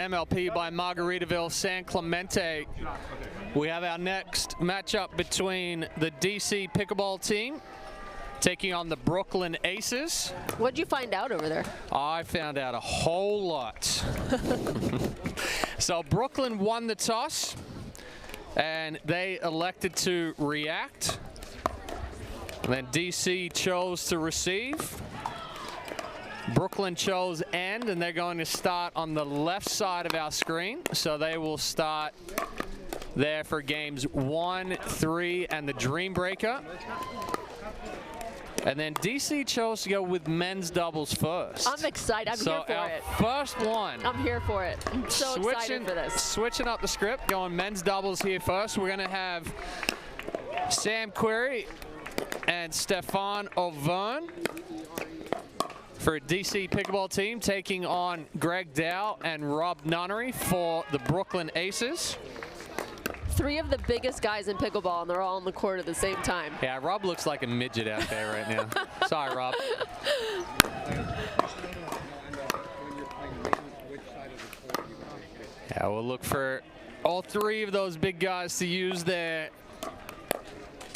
MLP by Margaritaville, San Clemente. We have our next matchup between the DC Pickleball team taking on the Brooklyn Aces. What'd you find out over there? I found out a whole lot. So Brooklyn won the toss, and they elected to react. And then DC chose to receive. Brooklyn chose end, and they're going to start on the left side of our screen. So they will start there for games 1, 3, and the Dream Breaker. And then DC chose to go with men's doubles first. I'm excited. I'm here for it. First one. I'm here for it. I'm so excited for this. Switching up the script, going men's doubles here first. We're going to have Sam Query and Stefan O'Verne for DC Pickleball team, taking on Greg Dow and Rob Nunnery for the Brooklyn Aces. 3 of the biggest guys in pickleball, and they're all on the court at the same time. Yeah, Rob looks like a midget out there right now. Sorry, Rob. Yeah, we'll look for all 3 of those big guys to use their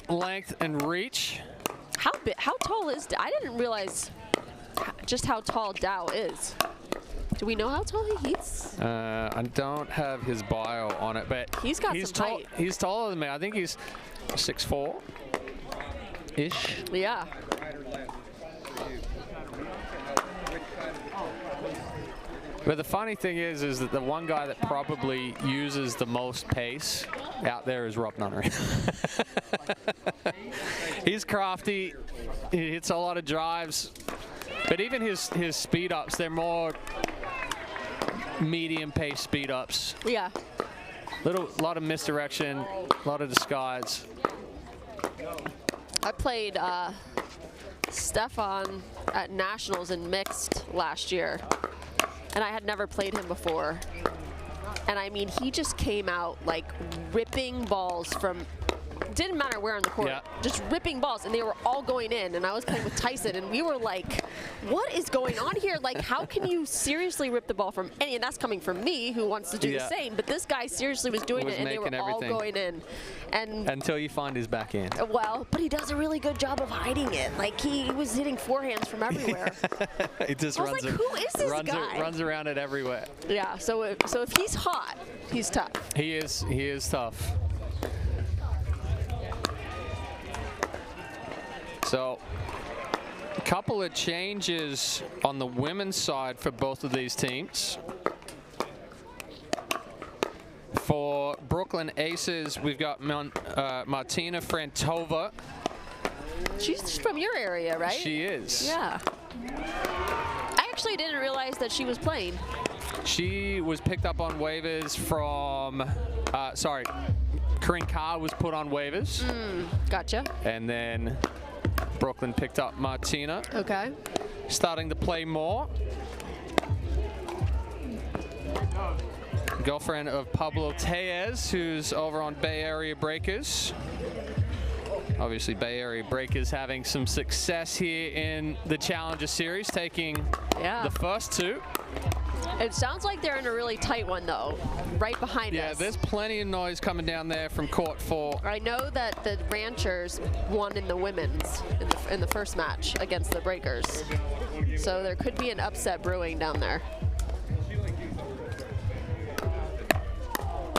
length and reach. How tall is Dow? I didn't realize just how tall Dow is. Do we know how tall he is? I don't have his bio on it, but he's got some height. He's taller than me. I think he's 6'4"-ish. Yeah. But the funny thing is that the one guy that probably uses the most pace out there is Rob Nunnery. He's crafty. He hits a lot of drives. But even his speed ups, they're more medium pace speed ups. Yeah. Lot of misdirection, a lot of disguise. I played Stefan at Nationals in mixed last year, and I had never played him before. And I mean, he just came out like ripping balls from, didn't matter where on the court, just ripping balls, and they were all going in. And I was playing with Tyson, and we were like, what is going on here? Like, how can you seriously rip the ball from any, and that's coming from me, who wants to do the same, but this guy seriously was doing it, and they were all going in. And until you find his backhand. Well, but he does a really good job of hiding it. Like, he was hitting forehands from everywhere. He just I was like, who is this guy? Runs around it everywhere. Yeah, so if he's hot, he's tough. He is tough. So, a couple of changes on the women's side for both of these teams. For Brooklyn Aces, we've got Martina Frantova. She's from your area, right? She is. Yeah. I actually didn't realize that she was playing. She was picked up on waivers from, Corinne Carr was put on waivers. Gotcha. And then Brooklyn picked up Martina. Okay. Starting to play more. Girlfriend of Pablo Tellez, who's over on Bay Area Breakers. Obviously, Bay Area Breakers having some success here in the Challenger Series, taking the first 2. It sounds like they're in a really tight one, though, right behind us. Yeah, there's plenty of noise coming down there from court 4. I know that the Ranchers won in the women's in the first match against the Breakers. So there could be an upset brewing down there.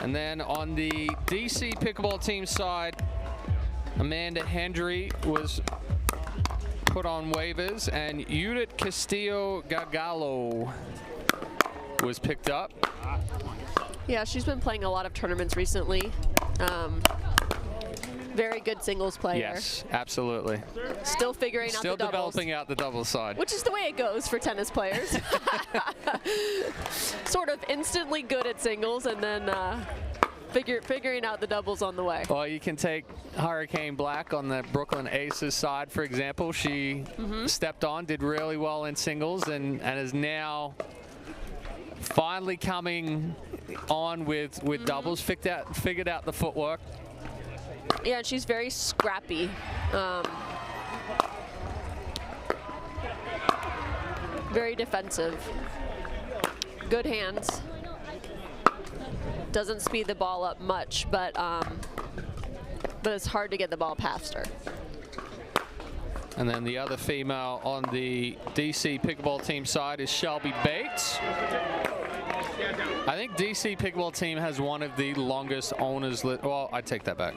And then on the DC Pickleball team side, Amanda Hendry was put on waivers, and Judith Castillo-Gagallo was picked up. Yeah, she's been playing a lot of tournaments recently. Very good singles player. Yes, absolutely. Still figuring out the doubles. Still developing out the doubles side. Which is the way it goes for tennis players. Sort of instantly good at singles, and then figuring out the doubles on the way. Well, you can take Hurricane Black on the Brooklyn Aces side, for example. She stepped on, did really well in singles, and is now finally coming on with doubles, figured out the footwork. Yeah, and she's very scrappy. Very defensive. Good hands. Doesn't speed the ball up much, but it's hard to get the ball past her. And then the other female on the DC Pickleball team side is Shelby Bates. I think DC Pickleball team has one of the longest owners. Well, I take that back.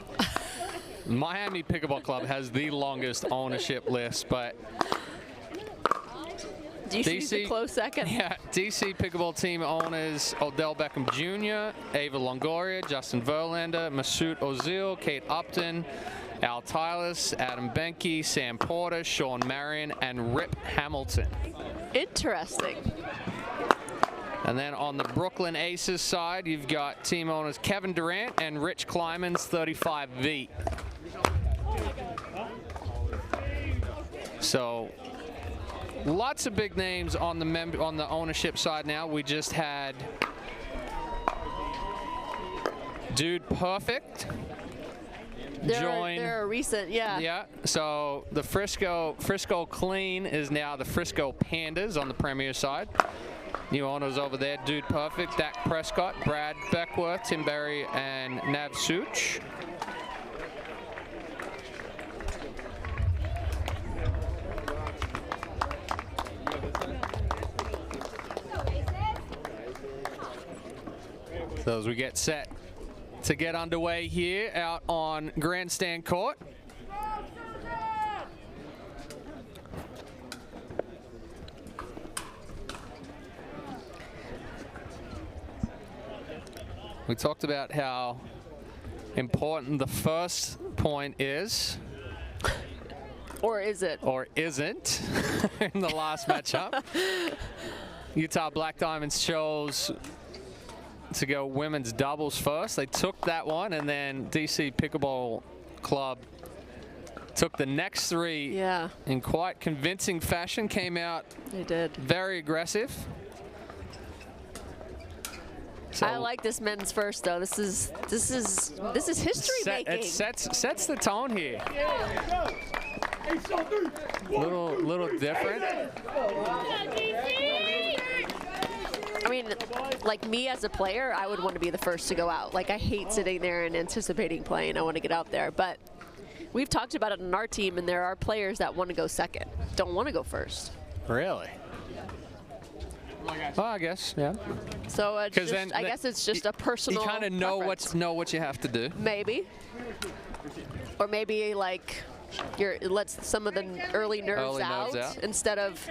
Miami Pickleball Club has the longest ownership list, but DC's a close second. Yeah, DC Pickleball team owners Odell Beckham Jr., Ava Longoria, Justin Verlander, Masoud Ozil, Kate Upton, Al Tyler, Adam Benke, Sam Porter, Sean Marion, and Rip Hamilton. Interesting. And then on the Brooklyn Aces side, you've got team owners Kevin Durant and Rich Kleiman's 35V. So lots of big names on the ownership side now. We just had Dude Perfect join. They're a recent, yeah. Yeah. So the Frisco Clean is now the Frisco Pandas on the Premier side. New owners over there: Dude Perfect, Dak Prescott, Brad Beckworth, Tim Berry, and Nav Such. So as we get set to get underway here out on Grandstand Court. We talked about how important the first point is. Or is it? Or isn't in the last matchup. Utah Black Diamonds chose to go women's doubles first. They took that one, and then DC Pickleball Club took the next three in quite convincing fashion. Came out they did very aggressive. So I like this men's first though. This is history making. It sets the tone here. Little different. I mean, like me as a player, I would want to be the first to go out. Like I hate sitting there and anticipating playing. I want to get out there. But we've talked about it on our team, and there are players that want to go second, don't want to go first. Really? Well, I guess, yeah. So I guess it's just a personal. You kind of know what you have to do. Maybe, or maybe like it lets some of the early nerves out instead of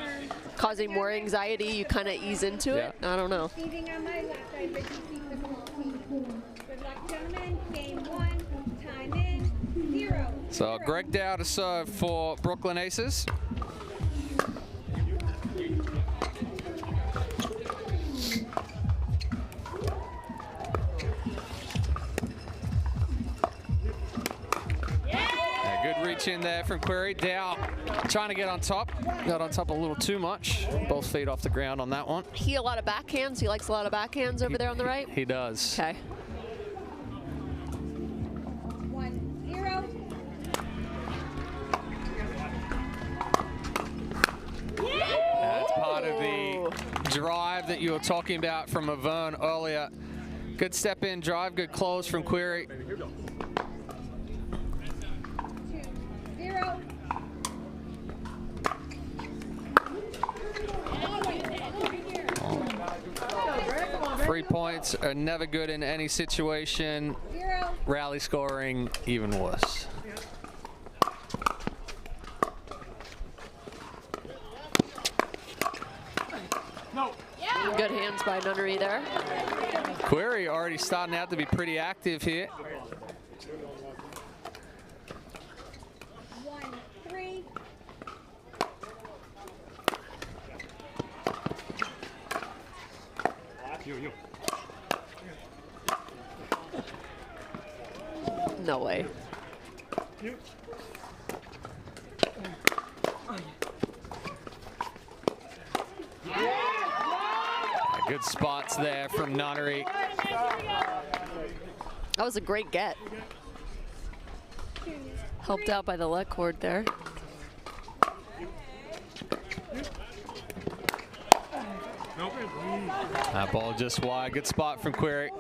causing more anxiety. You kind of ease into it. I don't know. So Greg Dow to serve for Brooklyn Aces. Good reach in there from Query. Dow trying to get on top. Got on top a little too much. Both feet off the ground on that one. He a lot of backhands. He likes a lot of backhands over there on the right. He does. Okay. 1-0. That's part of the drive that you were talking about from Avern earlier. Good step in drive, good close from Query. 2-0. 3 points are never good in any situation. 0. Rally scoring, even worse. Good hands by Nunnery there. Query already starting out to be pretty active here. 1-3. No way. Good spots there from Nunnery. That was a great get. Helped out by the leg cord there. That ball just wide. Good spot from Query.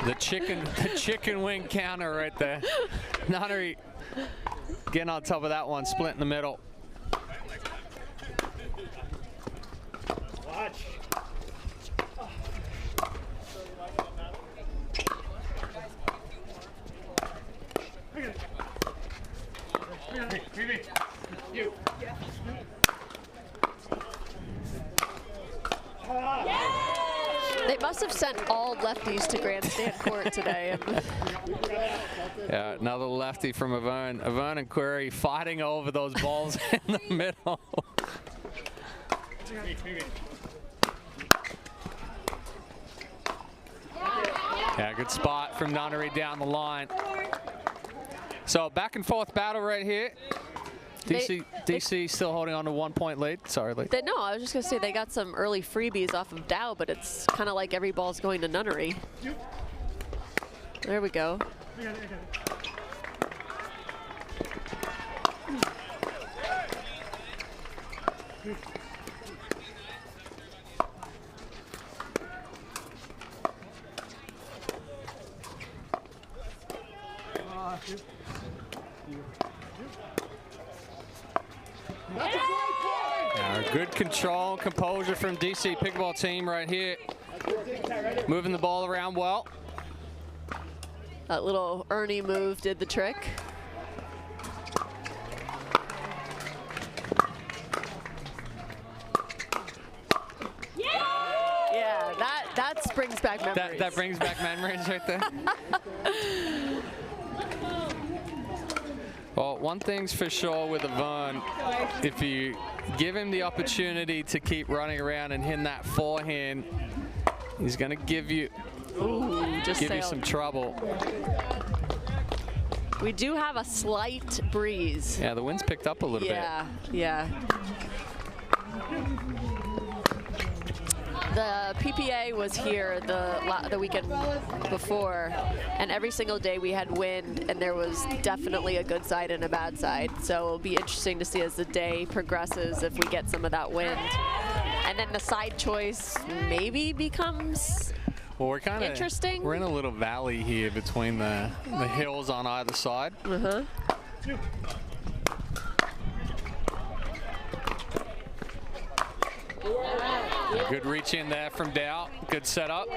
The chicken wing counter right there. Nunnery getting on top of that one, split in the middle. Watch. You. They must have sent all lefties to grandstand court today. Yeah, another lefty from Avern. Avern and Query fighting over those balls in the middle. Yeah, good spot from Nunnery down the line. So back and forth battle right here. DC still holding on to 1 point lead. Sorry, Lee. No, I was just going to say they got some early freebies off of Dow, but it's kind of like every ball's going to Nunnery. There we go. Good control and composure from DC Pickleball team right here. Moving the ball around well. That little Ernie move did the trick. Yeah, that brings back memories. That brings back memories right there. Well, one thing's for sure with Avern, if you give him the opportunity to keep running around and hitting that forehand, he's going to give you some trouble. We do have a slight breeze. Yeah, the wind's picked up a little bit. Yeah. The PPA was here the weekend before, and every single day we had wind, and there was definitely a good side and a bad side. So it'll be interesting to see as the day progresses if we get some of that wind. And then the side choice maybe becomes interesting. We're in a little valley here between the hills on either side. Good reach in there from Dow. Good setup.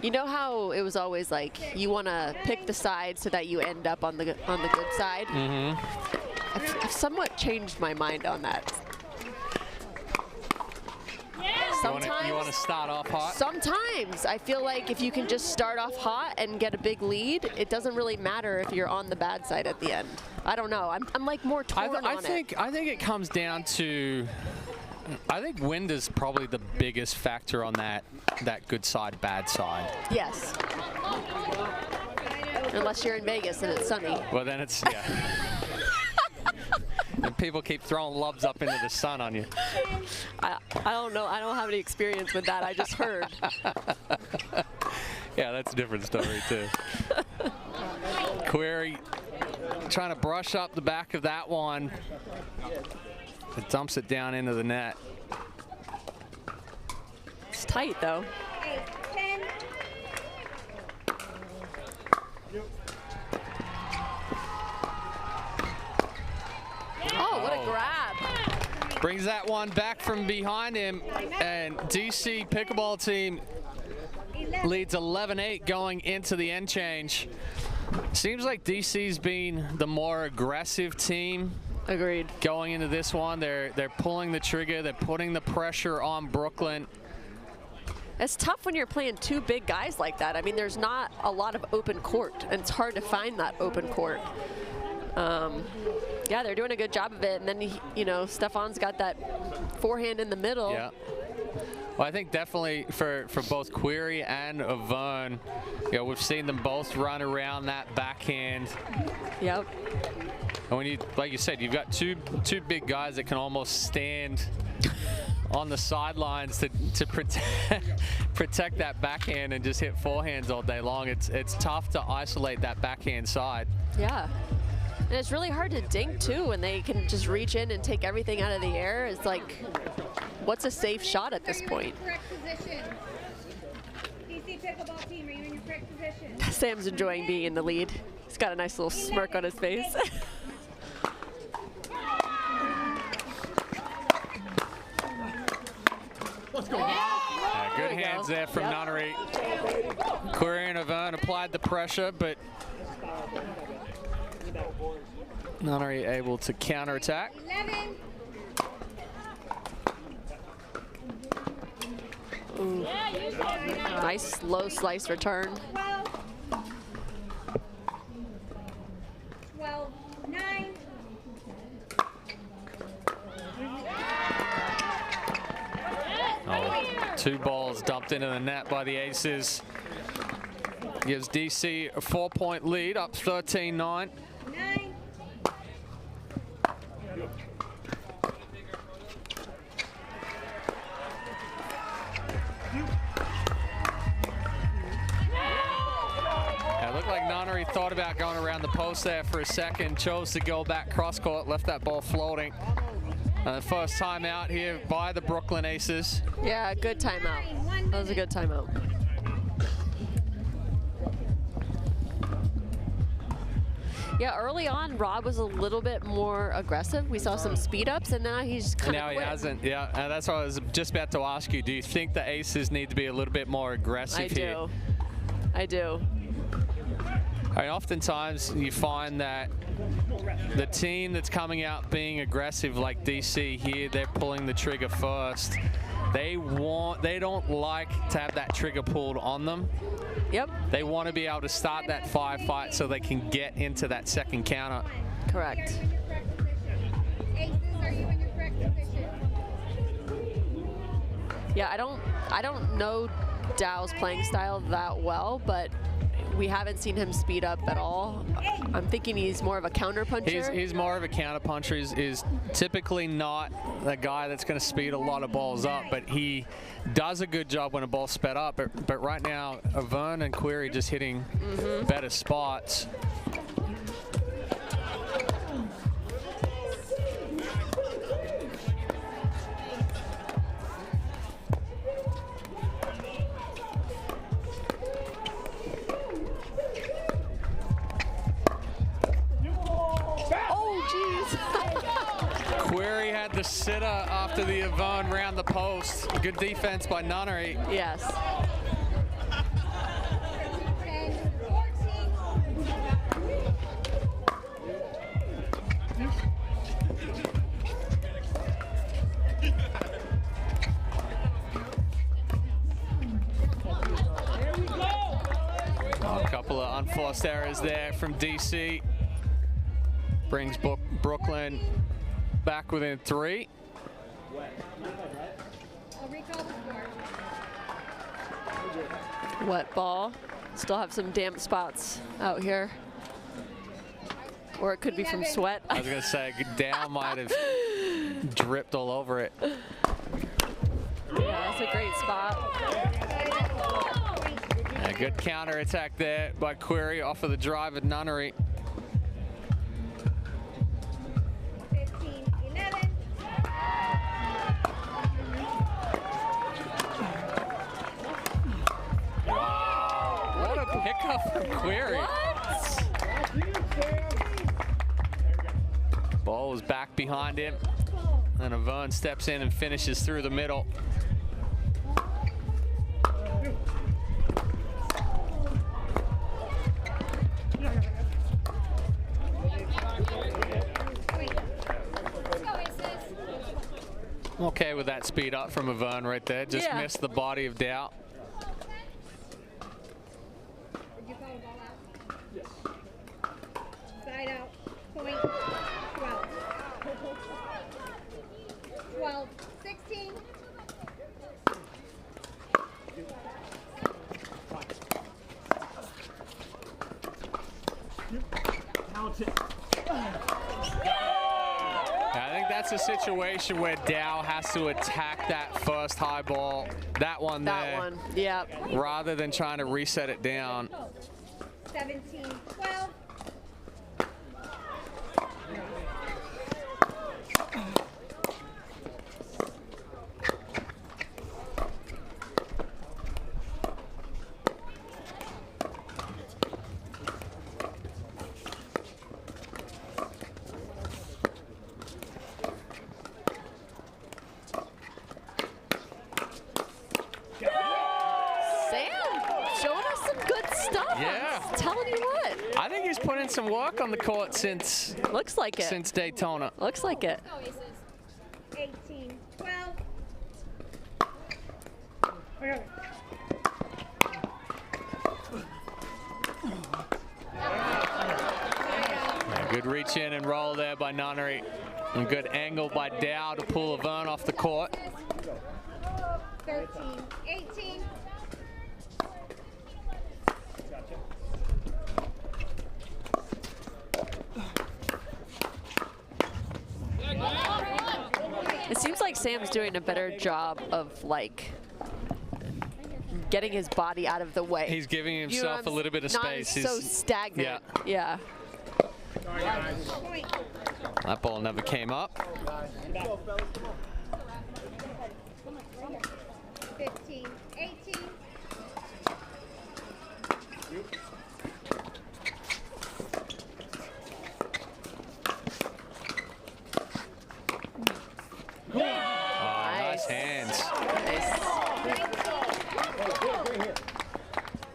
You know how it was always like you want to pick the side so that you end up on the good side? I've somewhat changed my mind on that. Sometimes you want to start off hot? Sometimes I feel like if you can just start off hot and get a big lead, it doesn't really matter if you're on the bad side at the end. I don't know. I'm like more torn on it. I think it comes down to, I think wind is probably the biggest factor on that good side, bad side. Yes. Unless you're in Vegas and it's sunny. Well, then it's, yeah. And people keep throwing loves up into the sun on you. I don't know. I don't have any experience with that. I just heard. Yeah, that's a different story too. Query trying to brush up the back of that one. It dumps it down into the net. It's tight though. 8, 10. Oh, what a grab. Brings that one back from behind him, and DC Pickleball team leads 11-8 going into the end change. Seems like DC's been the more aggressive team. Agreed. Going into this one, they're pulling the trigger, they're putting the pressure on Brooklyn. It's tough when you're playing two big guys like that. I mean, there's not a lot of open court, and it's hard to find that open court. Yeah, they're doing a good job of it, and then, you know, Stefan's got that forehand in the middle. Yeah. Well, I think definitely for both Query and Avern, you know, we've seen them both run around that backhand. Yep. And when you, like you said, you've got two big guys that can almost stand on the sidelines to protect that backhand and just hit forehands all day long. It's tough to isolate that backhand side. Yeah. And it's really hard to dink too when they can just reach in and take everything out of the air. It's like, what's a safe shot at this point? Correct position. DC Pickleball team, are you in your correct position? Sam's enjoying being in the lead. He's got a nice little smirk on his face. Let's go. Good hands there from Nunnery. Query and Avern applied the pressure, but Nunnery able to counterattack. 11. Ooh. Nice low slice return. 12. 9. Oh, 2 balls dumped into the net by the Aces. Gives DC a 4-point lead, up 13-9. 9. It looked like Nunnery thought about going around the post there for a second, chose to go back cross court, left that ball floating. The first timeout here by the Brooklyn Aces. Yeah, good timeout. That was a good timeout. Yeah, early on, Rob was a little bit more aggressive. We saw some speed ups, and now he's kind of Now he hasn't. Yeah, and that's what I was just about to ask you. Do you think the Aces need to be a little bit more aggressive here? I do. I mean, oftentimes you find that the team that's coming out being aggressive, like DC here, they're pulling the trigger first. They don't like to have that trigger pulled on them. Yep. They want to be able to start that firefight so they can get into that second counter. Correct. Aces, are you in your correct position? Yeah, I don't know Dow's playing style that well, but we haven't seen him speed up at all. I'm thinking he's more of a counter puncher. He's more of a counter puncher. He's typically not a guy that's going to speed a lot of balls up, but he does a good job when a ball's sped up. But right now, Avern and Query just hitting better spots. Query had the sitter after the Avern round the post. Good defense by Nunnery. Yes. 10, 14. A couple of unforced errors there from DC. Brings Brooklyn back within 3. I'll recall the score. Wet ball. Still have some damp spots out here. Or it could be from sweat. I was going to say, Dow might have dripped all over it. Yeah, that's a great spot. A good counter attack there by Query off of the drive of Nunnery. 15, 11. What a pickup from Query. What? Ball was back behind him. And Avern steps in and finishes through the middle. I'm okay with that speed up from Avern right there. Just missed the body of Dow. Did you call the ball out? Yes. Side out. Point. 12. 12. 16. it's a situation where Dow has to attack that first high ball, that one there. That one, yeah. Rather than trying to reset it down. 17-12. I think he's put in some work on the court since. Looks like it. Since Daytona. Looks like it. 18-12. Good reach in and roll there by Nunnery. And good angle by Dow to pull Laverne off the court. 13-18. It seems like Sam's doing a better job of like getting his body out of the way. He's giving himself a little bit of space. Not so stagnant. Yeah. That ball never came up. 15-18. Nice hands.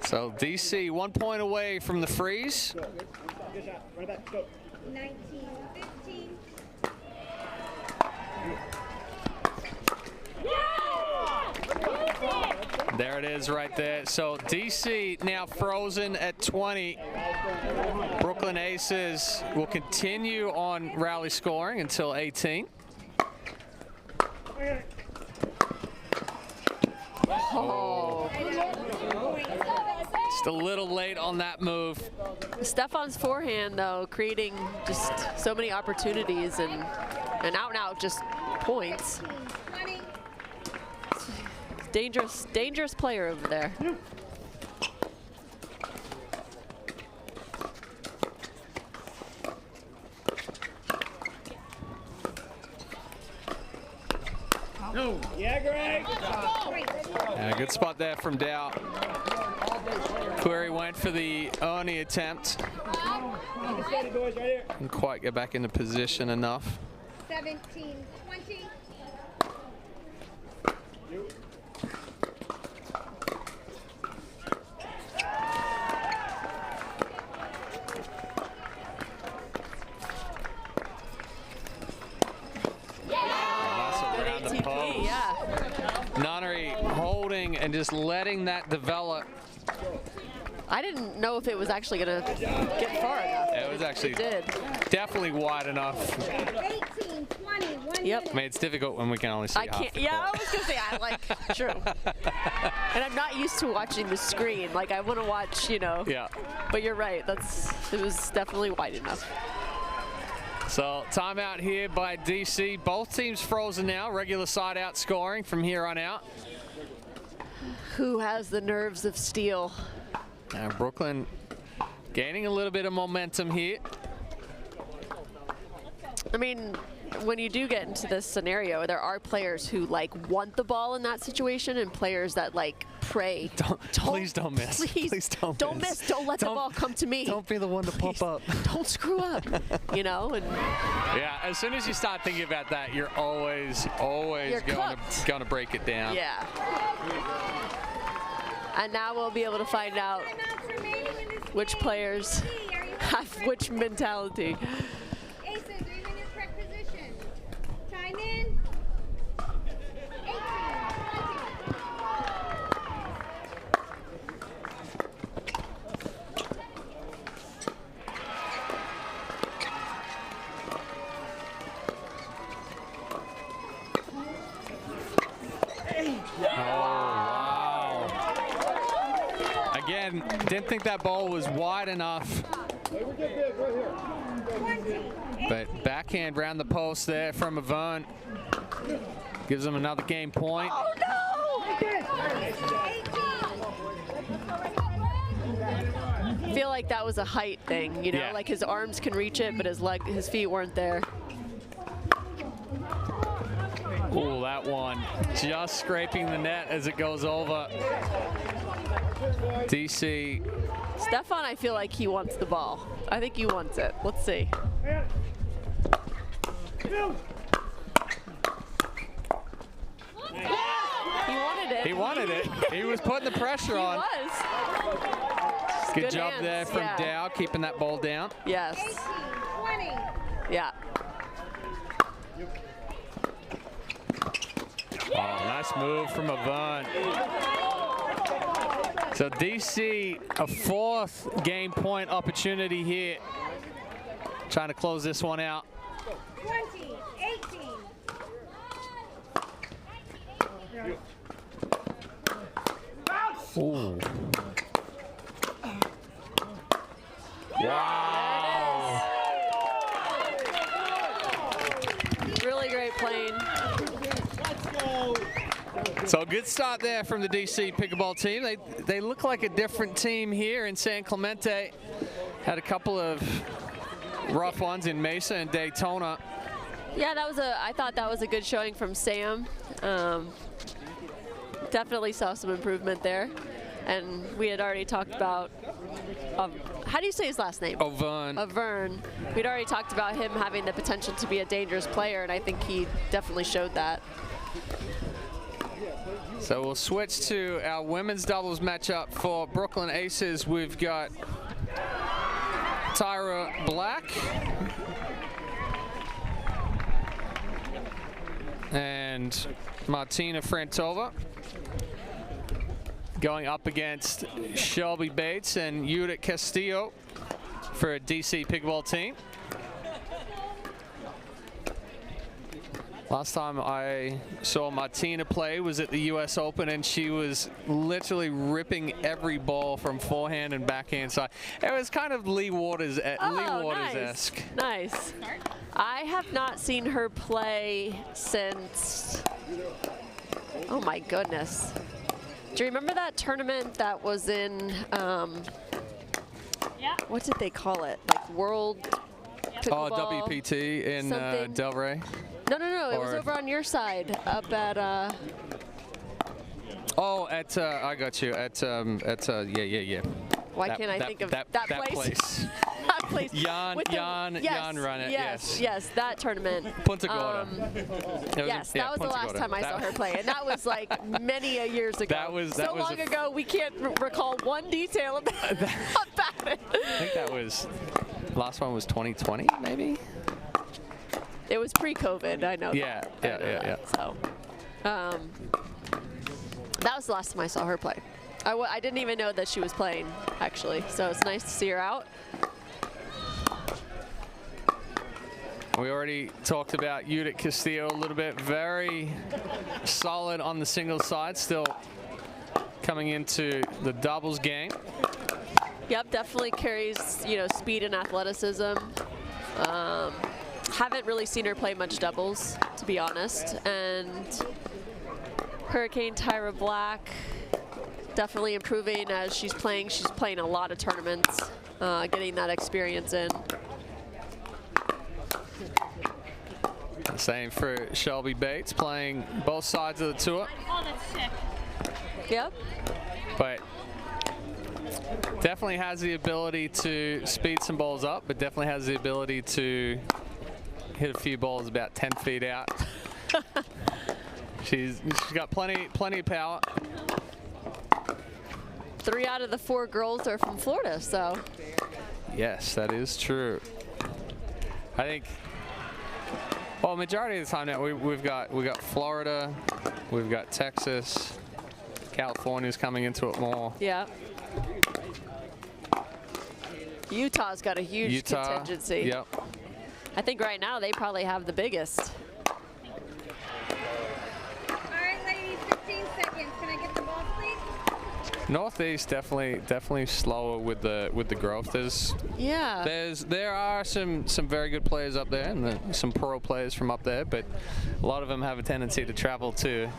So DC 1 point away from the freeze. 19-15. There it is right there. So DC now frozen at 20. Brooklyn Aces will continue on rally scoring until 18. Oh. Just a little late on that move. Stefan's forehand, though, creating just so many opportunities and out and out just points. Dangerous player over there. No. Yeah, Greg. Yeah, good spot there from Dow. Query went for the Ernie attempt. Didn't quite get back into position enough. 17-20. Nunnery holding and just letting that develop. I didn't know if it was actually going to get far enough. It was actually definitely wide enough. 18-20. Yep. I mean, it's difficult when we can only see half the Yeah, I court. was going to say, true. And I'm not used to watching the screen. Like, I want to watch, Yeah. But you're right. It was definitely wide enough. So timeout here by DC. Both teams frozen now. Regular side out scoring from here on out. Who has the nerves of steel? Now Brooklyn gaining a little bit of momentum here. I mean, when you do get into this scenario, there are players who want the ball in that situation and players that pray. Please don't miss. Please don't miss. Don't let the ball come to me. Don't be the one to pop up. Don't screw up. And yeah, as soon as you start thinking about that, you're always going to break it down. Yeah. And now we'll be able to find out which players have which mentality. Aces, are you in your correct position? Time in. 18-20. Again, didn't think that ball was wide enough. But backhand round the post there from Avon. Gives them another game point. Oh no! I feel like that was a height thing, you know, Yeah. like his arms can reach it, but his feet weren't there. Oh, that one just scraping the net as it goes over. DC. Stefan, I feel like he wants the ball. I think he wants it. Let's see. He wanted it. He wanted it. He was putting the pressure on. He was. Good job hands, there from yeah. Dow, keeping that ball down. Yes. 20. Yeah. Oh, nice move from Avon. So DC, a 4th game point opportunity here. Trying to close this one out. 20. 18. Ooh. Wow. Really great playing. So a good start there from the DC Pickleball team. They look like a different team here in San Clemente. Had a couple of rough ones in Mesa and Daytona. Yeah, I thought that was a good showing from Sam. Definitely saw some improvement there. And we had already talked about, how do you say his last name? Avon. Vern. We'd already talked about him having the potential to be a dangerous player, and I think he definitely showed that. So we'll switch to our women's doubles matchup for Brooklyn Aces. We've got Tyra Black and Martina Frantova going up against Shelby Bates and Judith Castillo for a DC Pickleball team. Last time I saw Martina play was at the US Open, and she was literally ripping every ball from forehand and backhand side. It was kind of Lee Waters-esque. Nice. I have not seen her play since, oh my goodness. Do you remember that tournament that was in, what did they call it? Like World Pickleball? Oh, WPT in Delray. No, it was over on your side, up at, oh, at, I got you, yeah. Why can't I think of that place? That place. Jan run it, yes. Yes, that tournament. Punta Gorda. Yes, that was the last time I saw her play, and that was like many a years ago. That was so long ago, we can't recall one detail about it. I think that was, last one was 2020, maybe? It was pre-COVID, I know. Yeah. So, that was the last time I saw her play. I didn't even know that she was playing, actually. So it's nice to see her out. We already talked about Judith Castillo a little bit. Very solid on the singles side, still coming into the doubles game. Yep, definitely carries, speed and athleticism. Haven't really seen her play much doubles, to be honest. And Hurricane Tyra Black, definitely improving as she's playing. She's playing a lot of tournaments, getting that experience in. Same for Shelby Bates, playing both sides of the tour. Oh, that's sick. Yep. But definitely has the ability to speed some balls up, but definitely has the ability to hit a few balls about 10 feet out. She's got plenty of power. 3 out of the 4 girls are from Florida, so. Yes, that is true. I think, well, majority of the time now we've got Florida, we've got Texas, California's coming into it more. Yeah. Utah's got a huge contingency. Yep. I think right now they probably have the biggest. All right, ladies, 15 seconds. Can I get the ball, please? Northeast definitely slower with the growth. There are some very good players up there, and some pro players from up there, but a lot of them have a tendency to travel to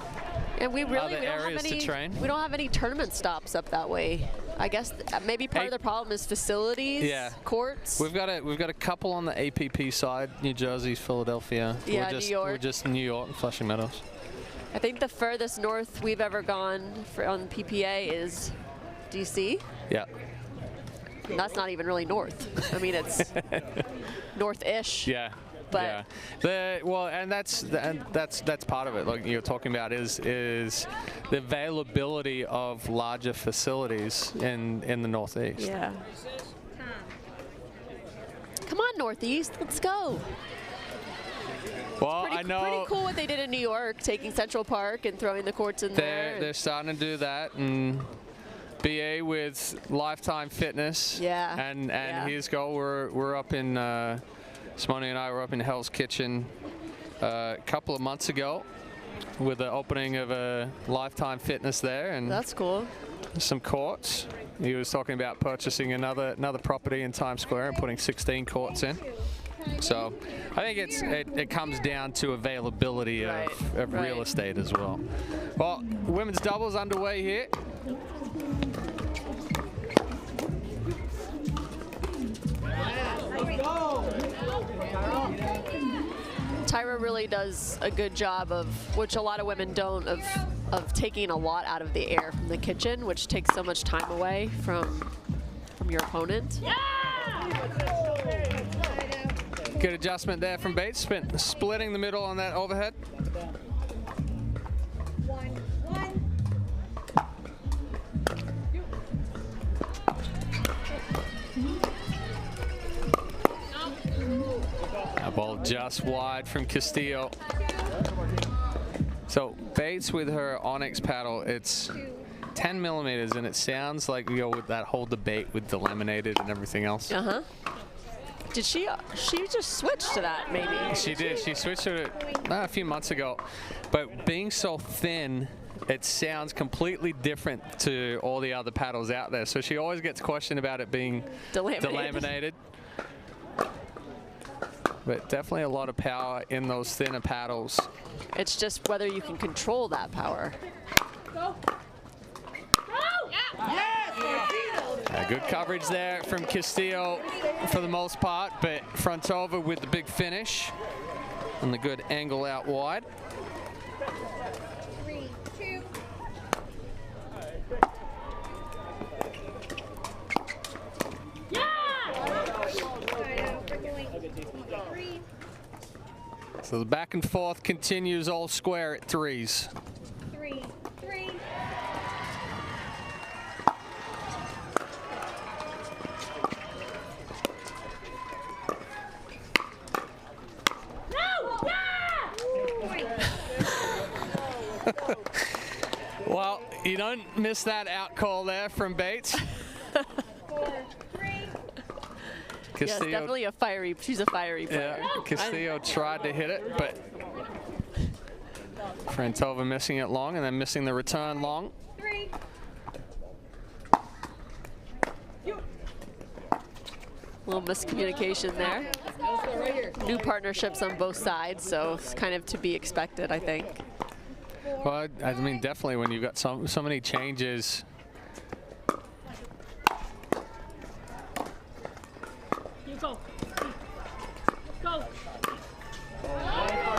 other areas to train. We don't have any tournament stops up that way. I guess maybe part of the problem is facilities, courts. We've got a couple on the APP side, New Jersey, Philadelphia. Yeah, New York. We're just New York and Flushing Meadows. I think the furthest north we've ever gone on PPA is DC. Yeah. And that's not even really north. I mean, it's north-ish. Yeah. But and that's part of it. Like you're talking about is the availability of larger facilities in the Northeast. Yeah. Come on, Northeast, let's go. Well, I know. Pretty cool what they did in New York, taking Central Park and throwing the courts in there. They're starting to do that, and BA with Lifetime Fitness. Yeah. And here's go. We're up in Simone and I were up in Hell's Kitchen a couple of months ago with the opening of a Lifetime Fitness there, and that's cool. Some courts. He was talking about purchasing another property in Times Square and putting 16 courts in. So I think it comes down to availability of real estate as well. Well, women's doubles underway here. Tyra really does a good job of, which a lot of women don't, of taking a lot out of the air from the kitchen, which takes so much time away from your opponent. Good adjustment there from Bates, splitting the middle on that overhead. That ball just wide from Castillo. So Bates with her Onyx paddle, it's 10 millimeters, and it sounds like, you know, with that whole debate with the laminated and everything else. Did she just switched to that, maybe? She did. She switched to it a few months ago. But being so thin, it sounds completely different to all the other paddles out there. So she always gets questioned about it being delaminated. But definitely a lot of power in those thinner paddles. It's just whether you can control that power. Good coverage there from Castillo for the most part, but front over with the big finish and the good angle out wide. 3, 2. So the back and forth continues all square at threes. 3, 3. Well, you don't miss that out call there from Bates. 4, 3. Yes, definitely a fiery. She's a fiery player. Yeah, Castillo tried to hit it, but Frantova missing it long and then missing the return long. 3. Little miscommunication there. New partnerships on both sides, so it's kind of to be expected, I think. Well, I mean, definitely when you've got so many changes.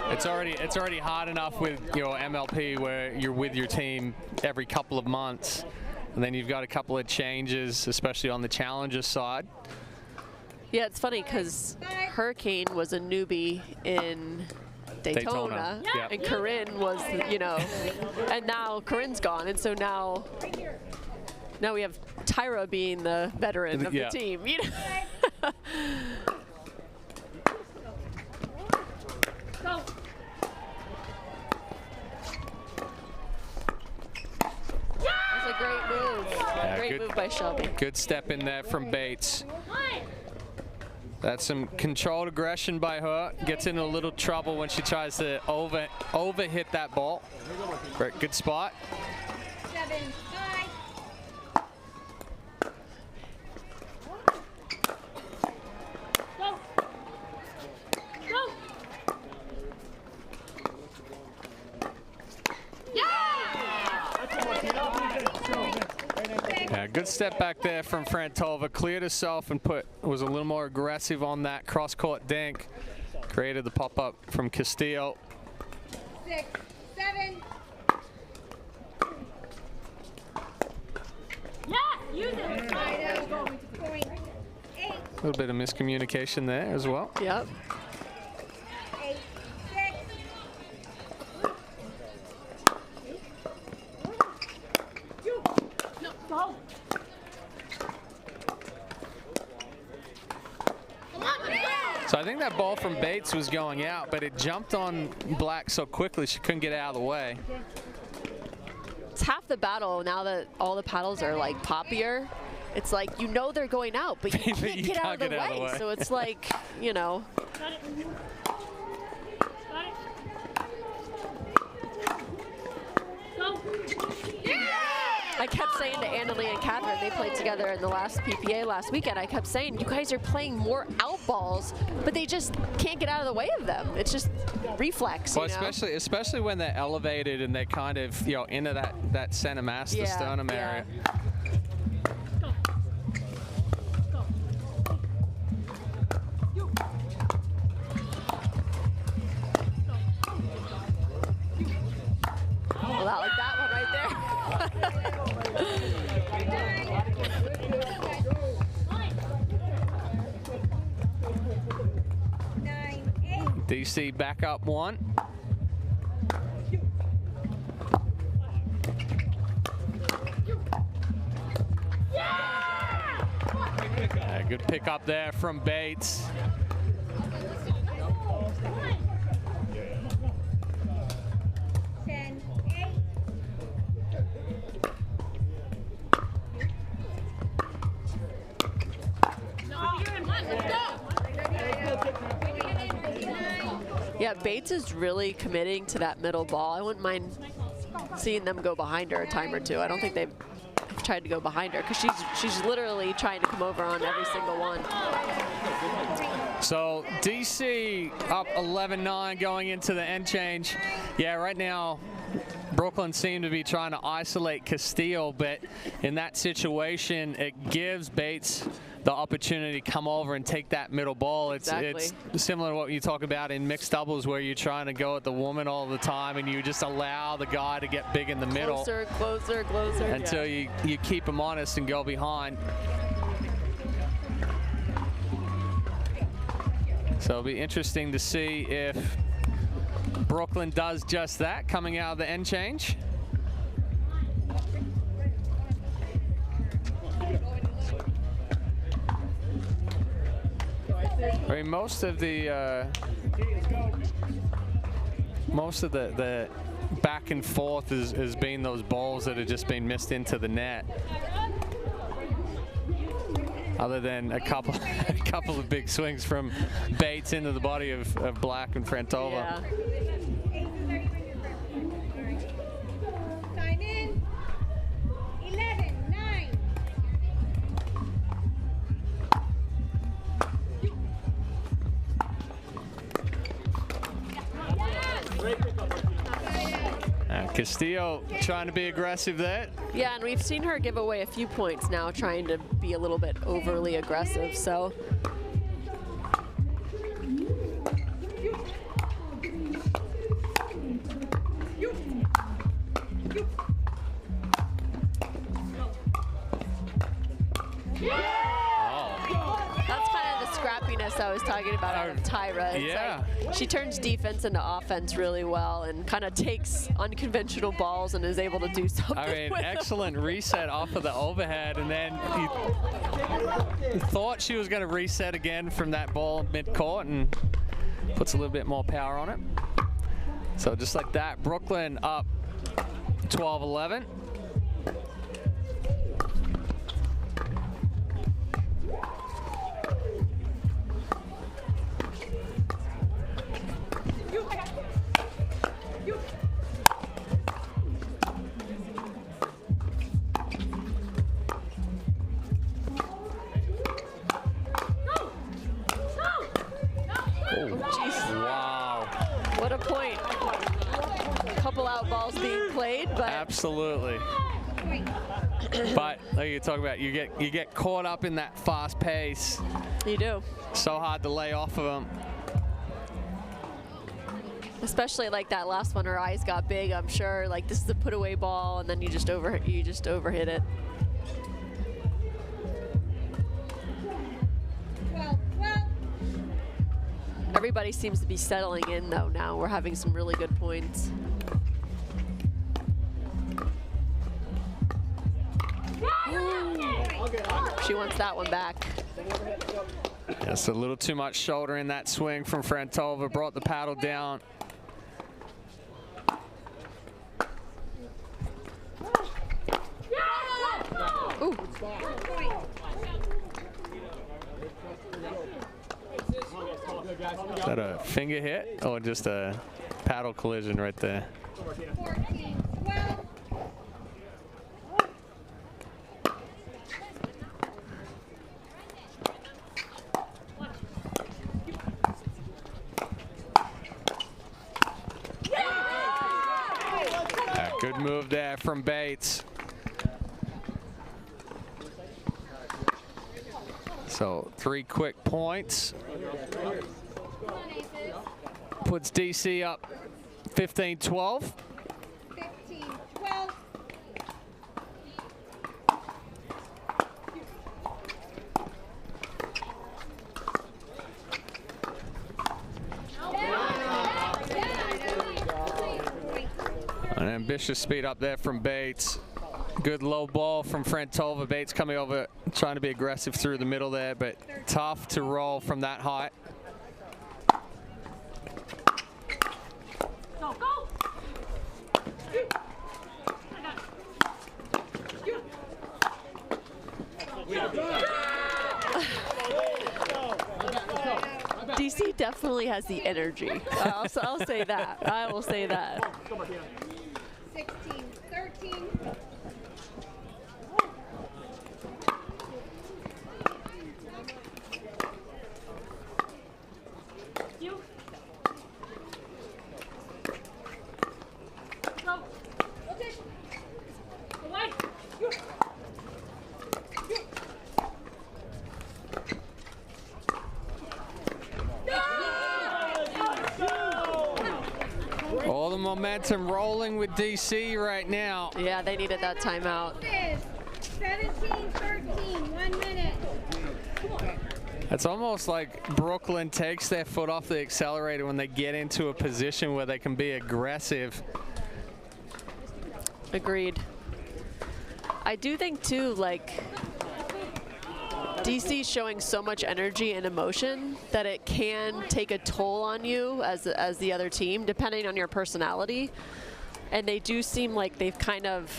It's already hard enough with your MLP where you're with your team every couple of months, and then you've got a couple of changes, especially on the challenger side. Yeah, it's funny because Hurricane was a newbie in Daytona. Yep. And Corinne was, you know, and now Corinne's gone, and so now we have Tyra being the veteran of the team. You know? That's a great move. Great move by Shelby. Good step in there from Bates. That's some controlled aggression by her. Gets into a little trouble when she tries to over hit that ball. Good spot. 7, 5. Good step back there from Frantova. Cleared herself and was a little more aggressive on that cross-court dink. Created the pop-up from Castillo. 6, 7. Yeah, use it. Side out. Point. 8. A little bit of miscommunication there as well. Yep. 8, 6. No, go. Come on, let's go. So I think that ball from Bates was going out, but it jumped on Black so quickly she couldn't get out of the way. It's half the battle now that all the paddles are like poppier. It's like, you know they're going out, but you can't get out of the way. So it's like, you know. Got it. Go. Yeah! I kept saying to Annalie and Catherine, they played together in the last PPA last weekend, I kept saying, you guys are playing more out balls, but they just can't get out of the way of them. It's just reflex, Well, you know? especially when they're elevated and they're kind of, into that center mass, the sternum area. Well, not like that one right there. 9, 8. DC back up 1. Good pick up there from Bates. 10, 8. No, you're in one. Let's go. Yeah, Bates is really committing to that middle ball. I wouldn't mind seeing them go behind her a time or two. I don't think they've tried to go behind her because she's literally trying to come over on every single one. So DC up 11-9 going into the end change. Yeah, right now Brooklyn seemed to be trying to isolate Castillo, but in that situation, it gives Bates the opportunity to come over and take that middle ball. It's similar to what you talk about in mixed doubles where you're trying to go at the woman all the time and you just allow the guy to get big in the middle. Closer. Until you keep him honest and go behind. So it'll be interesting to see if Brooklyn does just that coming out of the end change. I mean, most of the back and forth has been those balls that have just been missed into the net. Other than a couple of big swings from Bates into the body of Black and Frantova. Yeah. Time in. 11, 9. Castillo trying to be aggressive there. Yeah, and we've seen her give away a few points now, trying to be a little bit overly aggressive. So. That's kind of the scrappiness I was talking about out of Tyra. It's like she turns defense into offense really well and kind of takes unconventional balls and is able to do something. I mean, with excellent them. reset off of the overhead, and then he thought she was going to reset again from that ball mid-court and puts a little bit more power on it. So just like that, Brooklyn up 12-11. What a point. A couple out balls being played, but absolutely. Point. But like you talk about, you get caught up in that fast pace. You do. So hard to lay off of them. Especially like that last one, her eyes got big. I'm sure like this is a put away ball, and then you just overhit it. 12. Everybody seems to be settling in though now. We're having some really good points. She wants that one back. Yes, a little too much shoulder in that swing from Frantova. Brought the paddle down. Ooh. Is that a finger hit or just a paddle collision right there? 14. 12. Good move there from Bates. So 3 quick points. Puts DC up 15-12. 15. 12. An ambitious speed up there from Bates. Good low ball from Frantova. Bates coming over, trying to be aggressive through the middle there, but tough to roll from that height. Go, go! DC definitely has the energy. I'll say that. I will say that. 16. 13. You. Go. Away. All the momentum rolling with DC right now. Yeah, they needed that timeout. 17. 13. 1 minute. It's almost like Brooklyn takes their foot off the accelerator when they get into a position where they can be aggressive. Agreed. I do think too, like, DC's showing so much energy and emotion that it can take a toll on you as the other team, depending on your personality. And they do seem like they've kind of,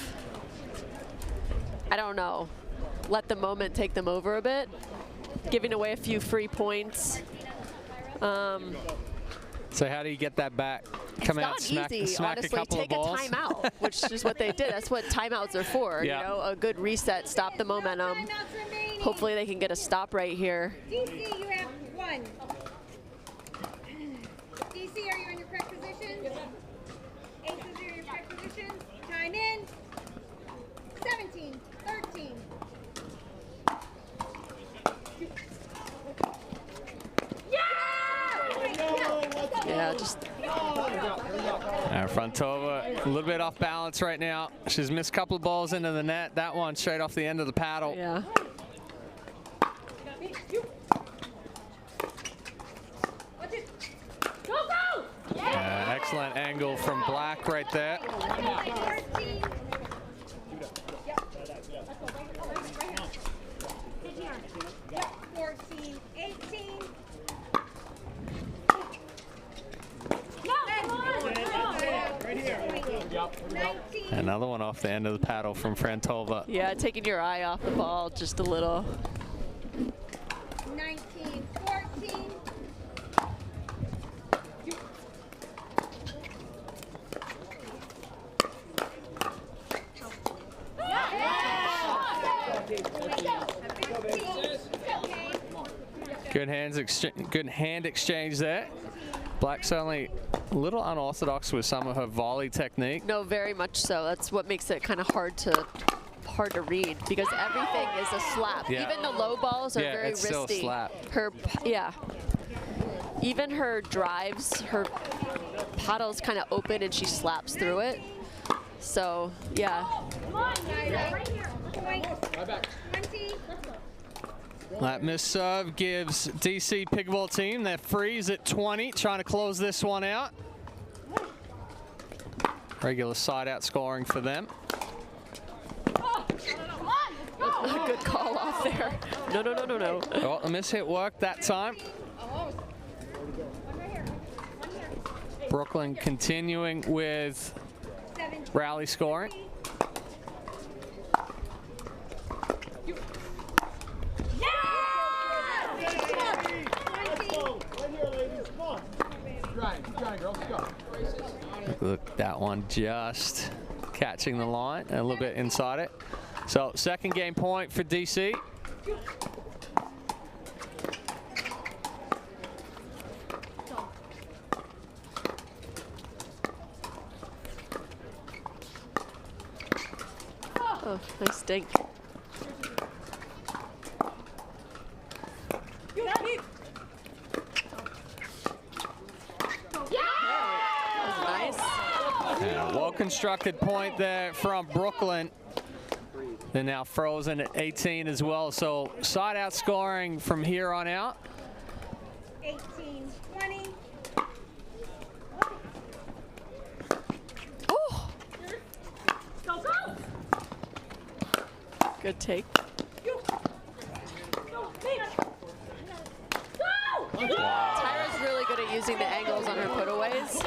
I don't know, let the moment take them over a bit, giving away a few free points. So how do you get that back? Come out, Not easy, smack honestly. a couple Take of balls? a timeout, which is what they did. That's what timeouts are for. Yeah. You know, a good reset, stop the momentum. Timeouts remaining. Hopefully they can get a stop right here. DC, you have 1. DC, are you in your correct position? Aces, are you in your correct position? Time in. 17. 13. Yeah, just Frantova, a little bit off balance right now. She's missed a couple of balls into the net. That one straight off the end of the paddle. yeah. Go, go! Excellent angle from Black right there. 14. 14. 18. Right here. 19. Another one off the end of the paddle from Frantova. Yeah, taking your eye off the ball just a little. 19. 14. Good hand exchange there. Black certainly a little unorthodox with some of her volley technique. No, very much so. That's what makes it kind of hard to read, because everything is a slap. Yeah. Even the low balls are very it's risky. still a slap. Even her drives, her paddle's kind of open and she slaps through it. So, yeah. That missed serve gives DC Pickleball team their freeze at 20, trying to close this one out. Regular side out scoring for them. A good call off there. No. Oh, the miss hit worked that time. Brooklyn continuing with rally scoring. Look, that one just catching the line and a little bit inside it. So second game point for DC. Oh, nice dink. Well-constructed point there from Brooklyn. They're now frozen at 18 as well, so side out scoring from here on out. 18, 20. Oh! Good take. Tyra's really good at using the angles on her putaways.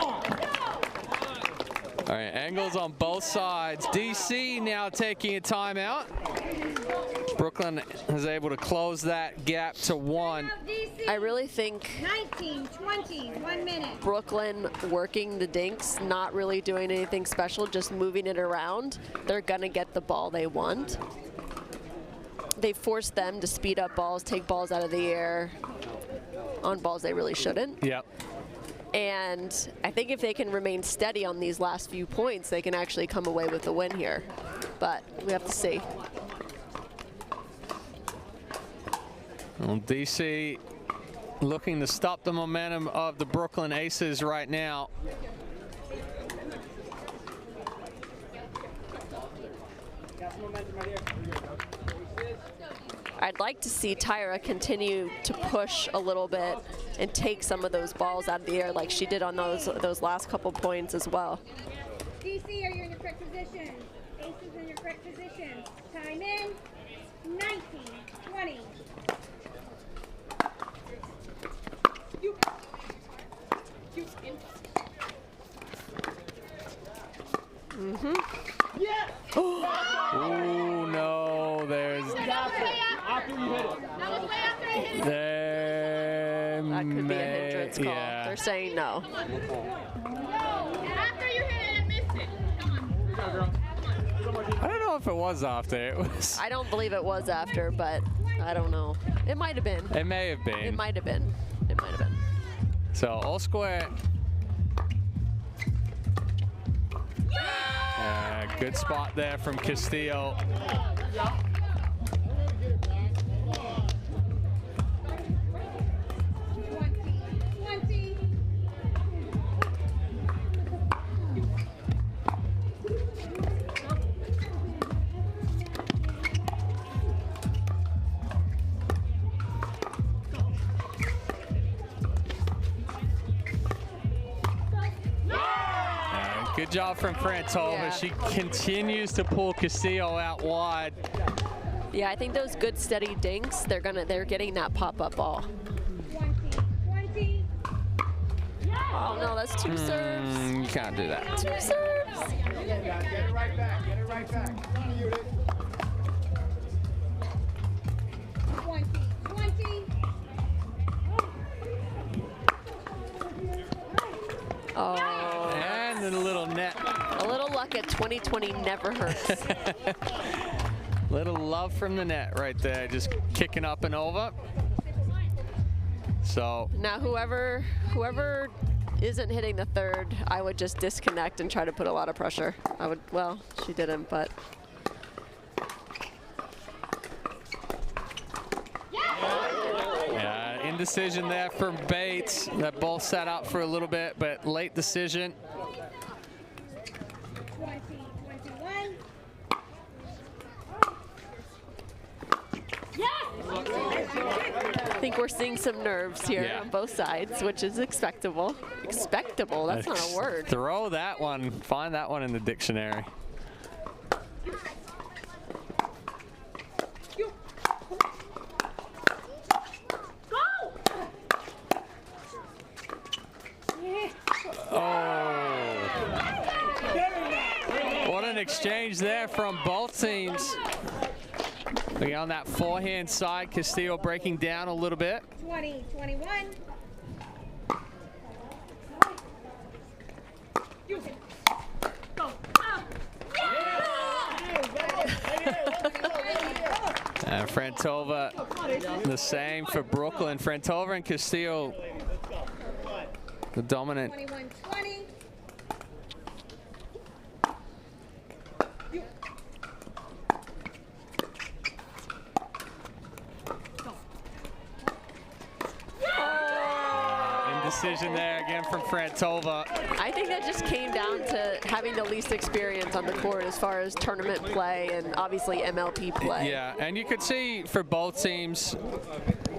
All right, angles on both sides. DC now taking a timeout. Brooklyn is able to close that gap to 1. I really think 19, 20, 1 minute. Brooklyn working the dinks, not really doing anything special, just moving it around. They're gonna get the ball they want. They forced them to speed up balls, take balls out of the air on balls they really shouldn't. Yep. And I think if they can remain steady on these last few points, they can actually come away with the win here. But we have to see. Well, DC looking to stop the momentum of the Brooklyn Aces right now. I'd like to see Tyra continue to push a little bit and take some of those balls out of the air like she did on those last couple points as well. DC, are you in the correct position? Aces in your correct position. Time in. 19, 20. Oh no, there's After you hit it. That could be a hindrance call. Yeah. They're saying no. After you hit it and missed it. Come on. I don't know if it was after. It was. I don't believe it was after, but I don't know. It might have been. It may have been. It might have been. It might have been. So all square. Good spot there from Castillo. 20. Good job from Frantova. Yeah. She continues to pull Castillo out wide. Yeah, I think those good steady dinks, they're getting that pop-up ball. 20. Oh no, that's two serves. You can't do that. Two serves. Get it right back. Get it right back. 20. Oh. And then a little net. A little luck at 2020 never hurts. Little love from the net right there, just kicking up and over. So Now whoever isn't hitting the third, I would just disconnect and try to put a lot of pressure. I would, well, she didn't, but. Yeah, indecision there from Bates. That ball sat out for a little bit, but late decision. 20, 21. I think we're seeing some nerves here Yeah. on both sides, which is expectable. Expectable, that's not a word. Throw that one, find that one in the dictionary. Oh. What an exchange there from both teams. Looking on that forehand side, Castillo breaking down a little bit. 20, 21. And Frantova, the same for Brooklyn. Frantova and Castillo, the dominant. 21, 20. Indecision there again from Frantova. I think that just came down to having the least experience on the court as far as tournament play and obviously MLP play. Yeah, and you could see for both teams,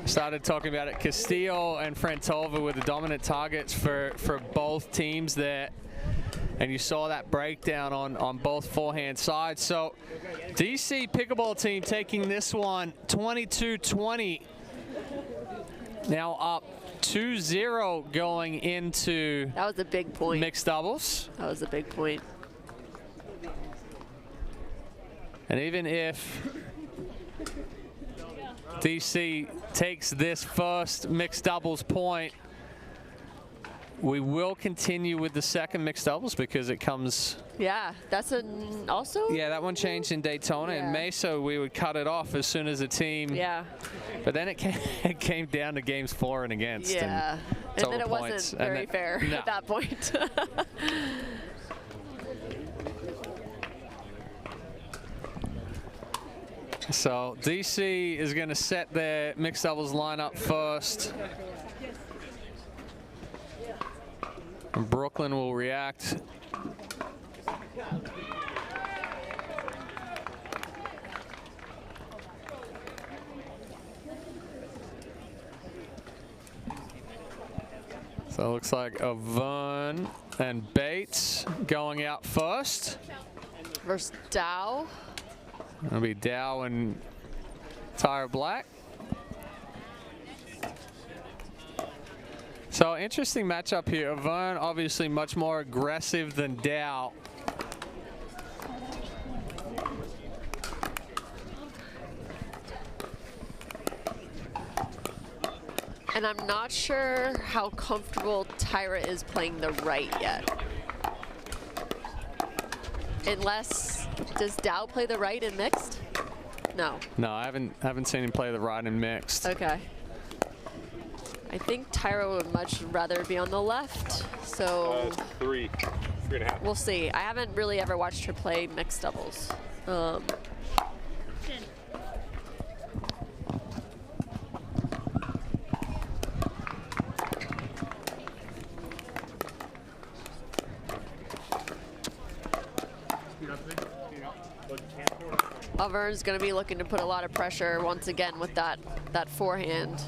started talking about it, Castillo and Frantova were the dominant targets for both teams there. And you saw that breakdown on both forehand sides. So DC Pickleball team taking this one 22-20. Now up 2-0 going into That was a big point. mixed doubles. That was a big point. And even if DC takes this first mixed doubles point, we will continue with the second mixed doubles because it comes. Yeah, that's also. Yeah, that one changed in Daytona. Yeah. In Mesa, we would cut it off as soon as a team. Yeah. But then it came down to games for and against. Yeah. And then it points. wasn't very fair No. at that point. So DC is going to set their mixed doubles lineup first. And Brooklyn will react. So it looks like Avern and Bates going out first. Versus Dow. It'll be Dow and Tyra Black. So interesting matchup here. Avern obviously much more aggressive than Dow. And I'm not sure how comfortable Tyra is playing the right yet. Unless, does Dow play the right in mixed? No. No, I haven't seen him play the right in mixed. Okay. I think Tyra would much rather be on the left, so 3.5. we'll see. I haven't really ever watched her play mixed doubles. Avern's going to be looking to put a lot of pressure once again with that forehand.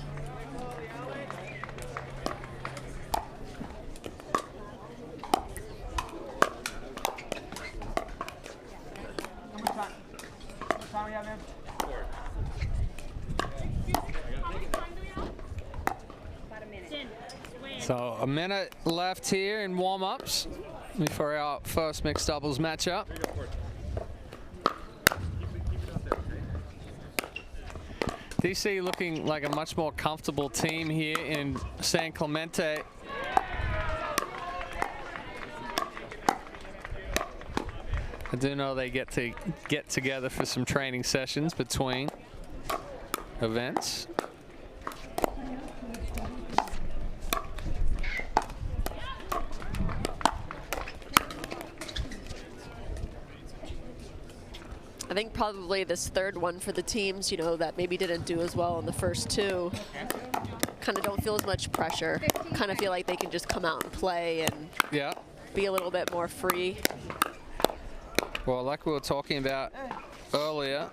So a minute left here in warm-ups before our first mixed doubles matchup. DC looking like a much more comfortable team here in San Clemente. I do know they get together for some training sessions between events. I think probably this third one for the teams, you know, that maybe didn't do as well in the first two, kind of don't feel as much pressure. Kind of feel like they can just come out and play and be a little bit more free. Well, like we were talking about earlier,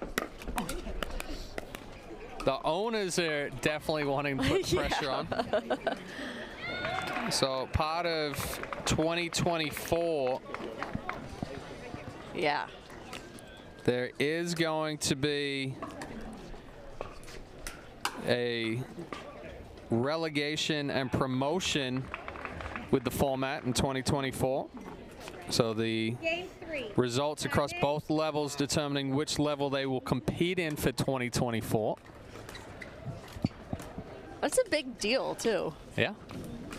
the owners are definitely wanting to put pressure on. So part of 2024, there is going to be a relegation and promotion with the format in 2024. So the results across both levels determining which level they will compete in for 2024. That's a big deal too. Yeah.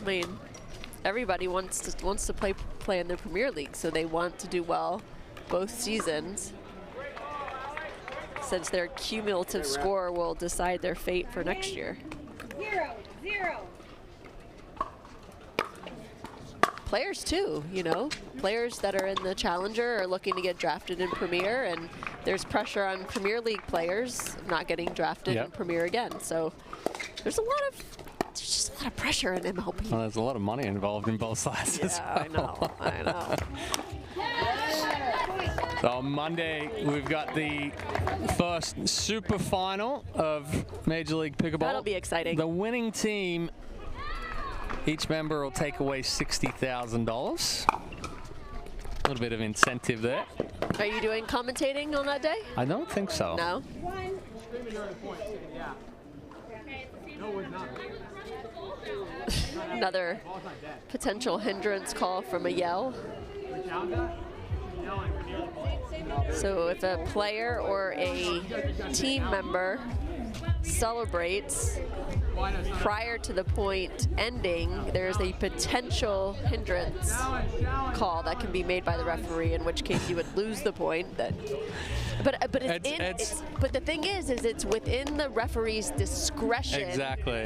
I mean, everybody wants to play in the Premier League, so they want to do well both seasons, since their cumulative score will decide their fate for next year. 0-0. Players too, you know, players that are in the Challenger are looking to get drafted in Premier, and there's pressure on Premier League players not getting drafted in Premier again. So there's just a lot of pressure in MLP. Well, there's a lot of money involved in both sides. Yeah, I know. So on Monday, we've got the first super final of Major League Pickleball. That'll be exciting. The winning team, each member will take away $60,000. A little bit of incentive there. Are you doing commentating on that day? I don't think so. No? Another potential hindrance call from a yell. So if a player or a team member celebrates prior to the point ending, there's a potential hindrance call that can be made by the referee, in which case you would lose the point. But the thing is it's within the referee's discretion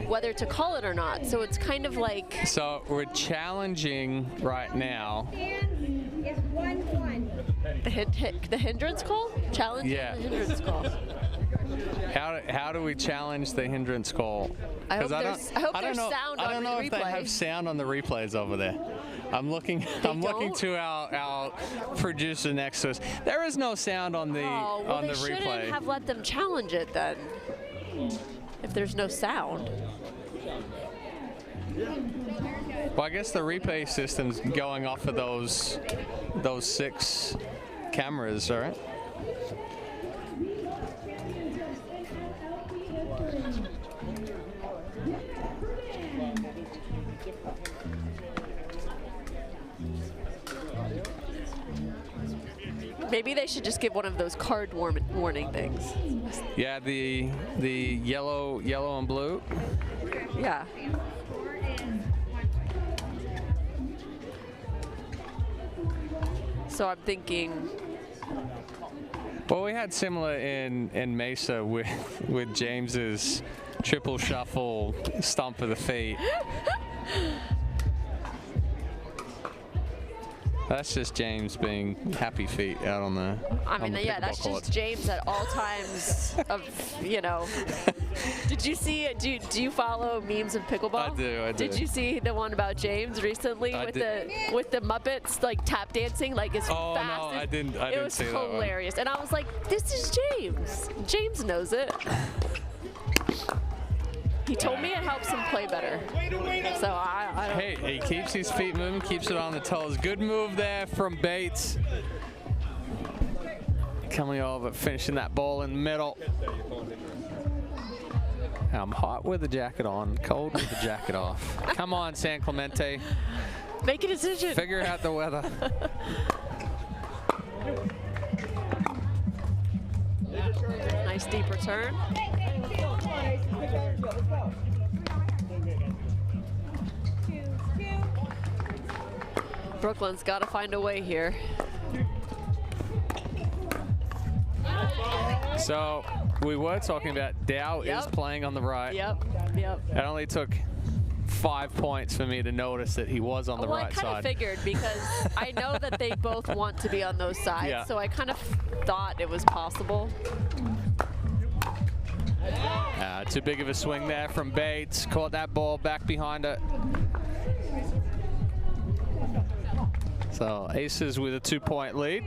whether to call it or not. So it's kind of like. So we're challenging right now. Is 1-1. The hindrance call? Challenging the hindrance call. How do we challenge the hindrance call? I hope there's sound on the replay. I don't know if they have sound on the replays over there. I'm looking to our producer next to us. There is no sound on the they replay. Shouldn't have let them challenge it then, if there's no sound. Well, I guess the replay system's going off of those 6 cameras, right? Maybe they should just give one of those card warning things. Yeah, the yellow and blue. Yeah. So I'm thinking. Well, we had similar in Mesa with James's triple shuffle stomp of the feet. That's just James being happy feet out on the. I mean, yeah, that's just James at all times of, you know. Did you see it? Do you follow memes of pickleball? I do. Did you see the one about James recently with the Muppets like tap dancing like as fast? No, I didn't see that one. It was hilarious, and I was like, this is James. James knows it. He told me it helps him play better. So I don't. Hey, he keeps his feet moving, keeps it on the toes. Good move there from Bates. Coming over, finishing that ball in the middle. I'm hot with the jacket on, cold with the jacket off. Come on, San Clemente. Make a decision. Figure out the weather. Nice deep return. Brooklyn's got to find a way here. So we were talking about Dow is playing on the right. Yep. It only took 5 points for me to notice that he was on the Well, right I kind side. of figured because I know that they both want to be on those sides, Yeah. so I kind of thought it was possible. Too big of a swing there from Bates. Caught that ball back behind it. So Aces with a 2-point lead.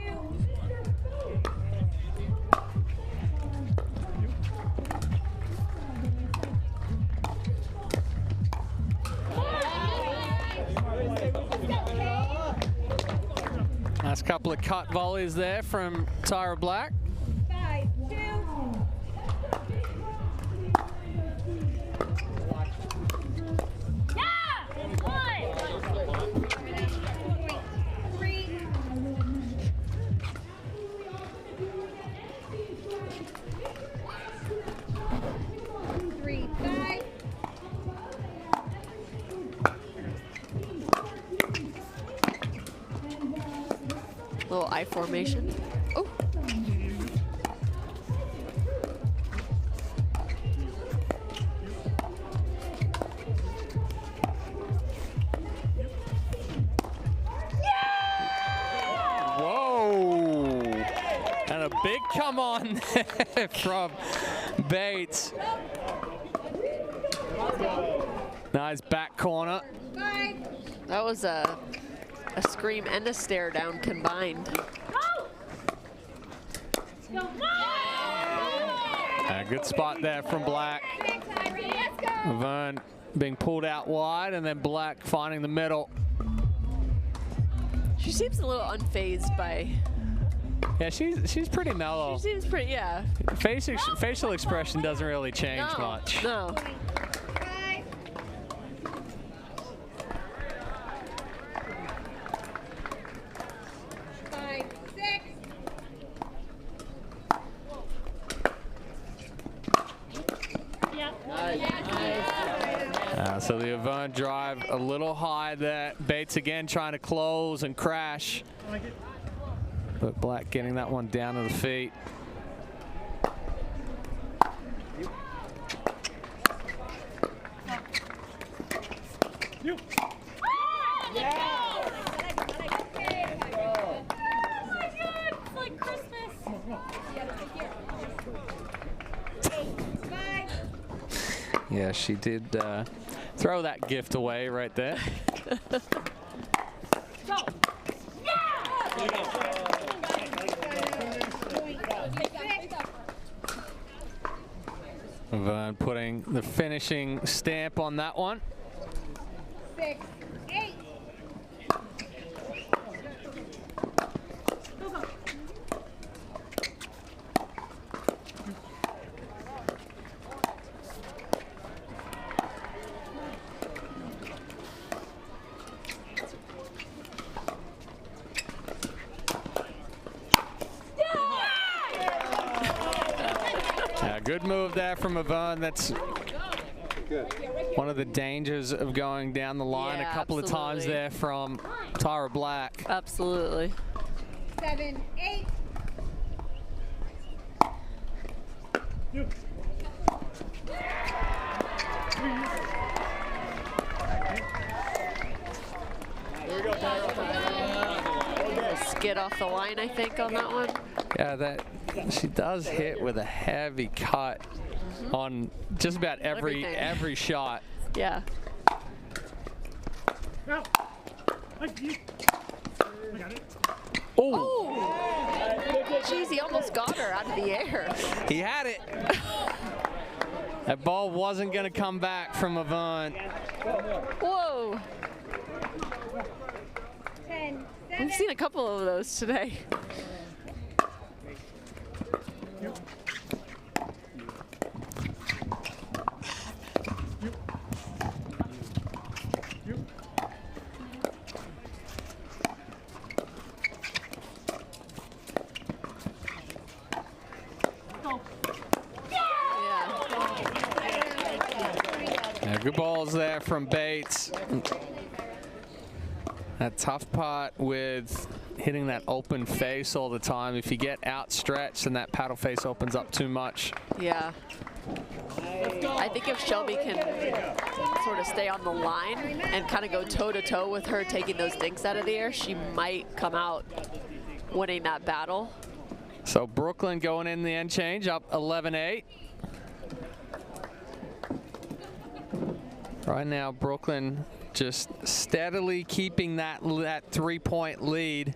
Last couple of cut volleys there from Tyra Black. 5-2. Little I formation. Oh. Whoa! And a big come on there from Bates. Nice back corner. That was a scream and a stare down combined. A good spot there from Black. Vern being pulled out wide, and then Black finding the middle. She seems a little unfazed by. Yeah, she's pretty mellow. She seems pretty, yeah. Facial expression doesn't really change much. No. So the Avon drive a little high there. Bates again trying to close and crash. But Black getting that one down to the feet. Yeah, she did throw that gift away right there. Vern putting the finishing stamp on that one. 6-8. Good move there from Avon. That's one of the dangers of going down the line a couple of times there from Tyra Black. Absolutely. 7-8. Skid off the line, I think, on that one. Yeah, that she does hit with a heavy cut on just about every shot. Yeah. Oh! Jeez, he almost got her out of the air. He had it. That ball wasn't going to come back from Avon. Whoa. 10-7. We've seen a couple of those today. Good balls there from Bates. That tough part with hitting that open face all the time. If you get outstretched and that paddle face opens up too much. Yeah. I think if Shelby can sort of stay on the line and kind of go toe-to-toe with her taking those dinks out of the air, she might come out winning that battle. So Brooklyn going in the end change, up 11-8. Right now, Brooklyn just steadily keeping that 3-point lead.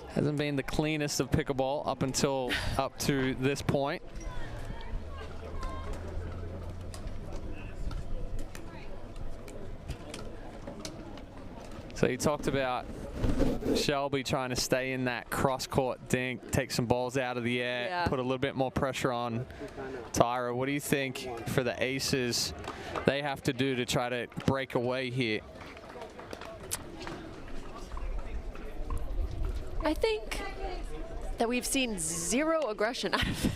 Hasn't been the cleanest of pickleball up to this point. So you talked about Shelby trying to stay in that cross-court dink, take some balls out of the air, put a little bit more pressure on Tyra. What do you think for the aces they have to do to try to break away here? I think that we've seen zero aggression out of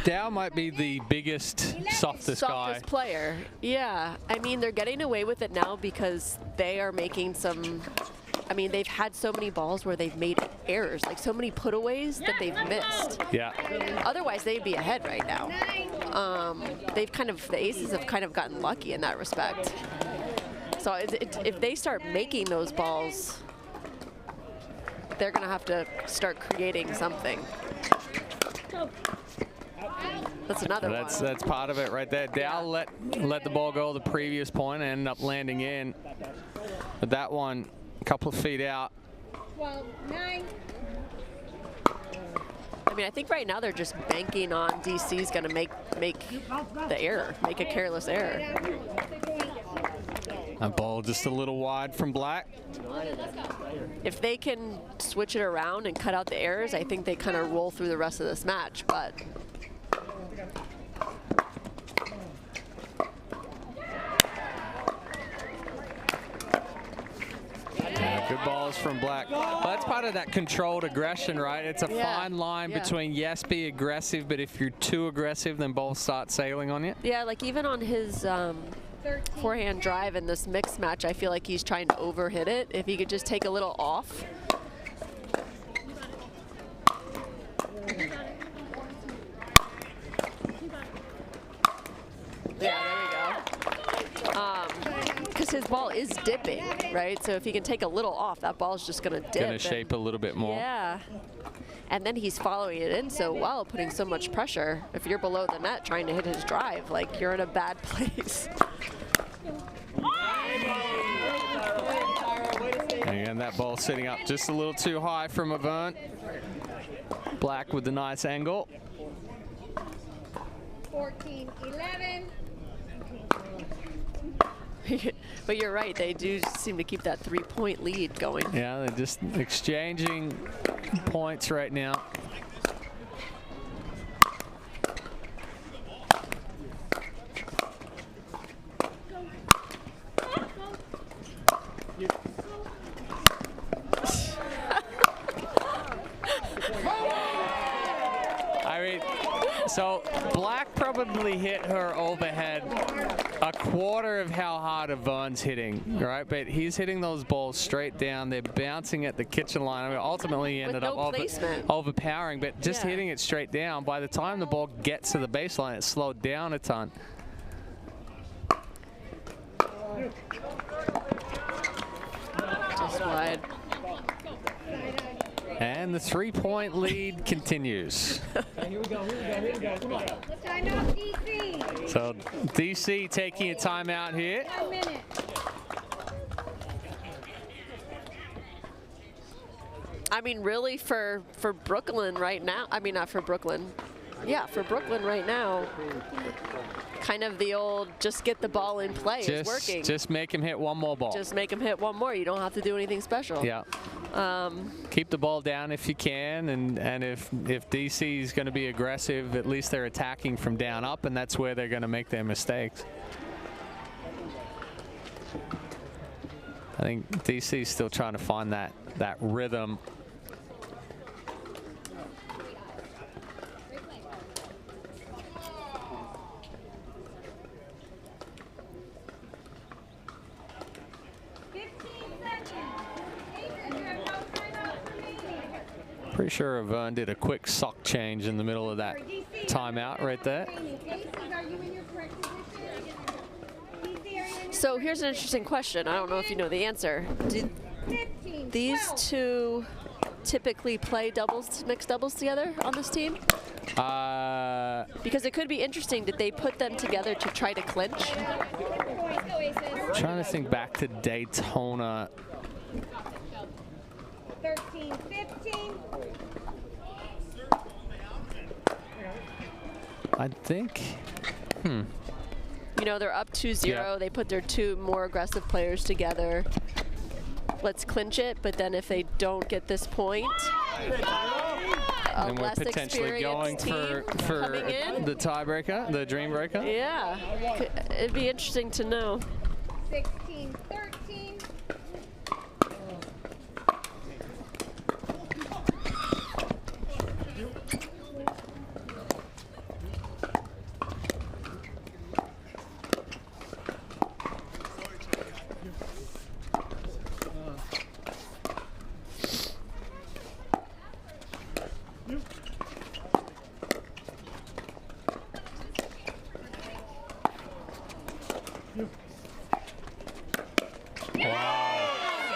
Dow might be the biggest, softest guy. player. Yeah, I mean, they're getting away with it now because they are making some, I mean, they've had so many balls where they've made errors, like so many putaways that they've missed. Yeah. Otherwise, they'd be ahead right now. The aces have kind of gotten lucky in that respect. So if they start making those balls, they're going to have to start creating something. That's another one. That's part of it right there. Dow let the ball go the previous point and ended up landing in. But that one, a couple of feet out. 12-9. I mean, I think right now they're just banking on DC's going to make the error, make a careless error. That ball just a little wide from Black. If they can switch it around and cut out the errors, I think they kind of roll through the rest of this match. But good balls from Black. Well, that's part of that controlled aggression, right? It's a fine line between, yes, be aggressive, but if you're too aggressive, then balls start sailing on you. yeah, like even on his forehand drive in this mixed match, I feel like he's trying to overhit it. If he could just take a little off. Yeah, there we go. Because his ball is dipping, right? So if he can take a little off, that ball's just going to dip. Going to shape a little bit more. Yeah. And then he's following it in so well, putting so much pressure. If you're below the net trying to hit his drive, like, you're in a bad place. And that ball sitting up just a little too high from Avant. Black with the nice angle. 14-11. But you're right, they do seem to keep that 3-point lead going. Yeah, they're just exchanging points right now. I mean, so Black probably hit her overhead a quarter of how hard Avon's hitting, right? But he's hitting those balls straight down. They're bouncing at the kitchen line. I mean, ultimately he ended up overpowering, but just hitting it straight down. By the time the ball gets to the baseline, it slowed down a ton. Just wide. And the 3-point lead continues. Here we go. Timeout, DC. So DC taking a timeout here. 1 minute. I mean, really, for Brooklyn right now, I mean, not for Brooklyn. Yeah, for Brooklyn right now, kind of the old just get the ball in play is working. Just make him hit one more ball. Just make him hit one more. You don't have to do anything special. Yeah. Keep the ball down if you can, and if DC is going to be aggressive, at least they're attacking from down up, and that's where they're going to make their mistakes. I think DC is still trying to find that rhythm. Pretty sure Vern did a quick sock change in the middle of that timeout right there. So here's an interesting question. I don't know if you know the answer. Do these two typically play doubles, mixed doubles together on this team? Because it could be interesting. Did they put them together to try to clinch? Trying to think back to Daytona. 13, 15. I think. You know, they're up 2-0. Yeah. They put their two more aggressive players together. Let's clinch it, but then if they don't get this point, a And we're less potentially going experienced for team coming in. the tiebreaker, the dream breaker. Yeah, it'd be interesting to know. 16, 13.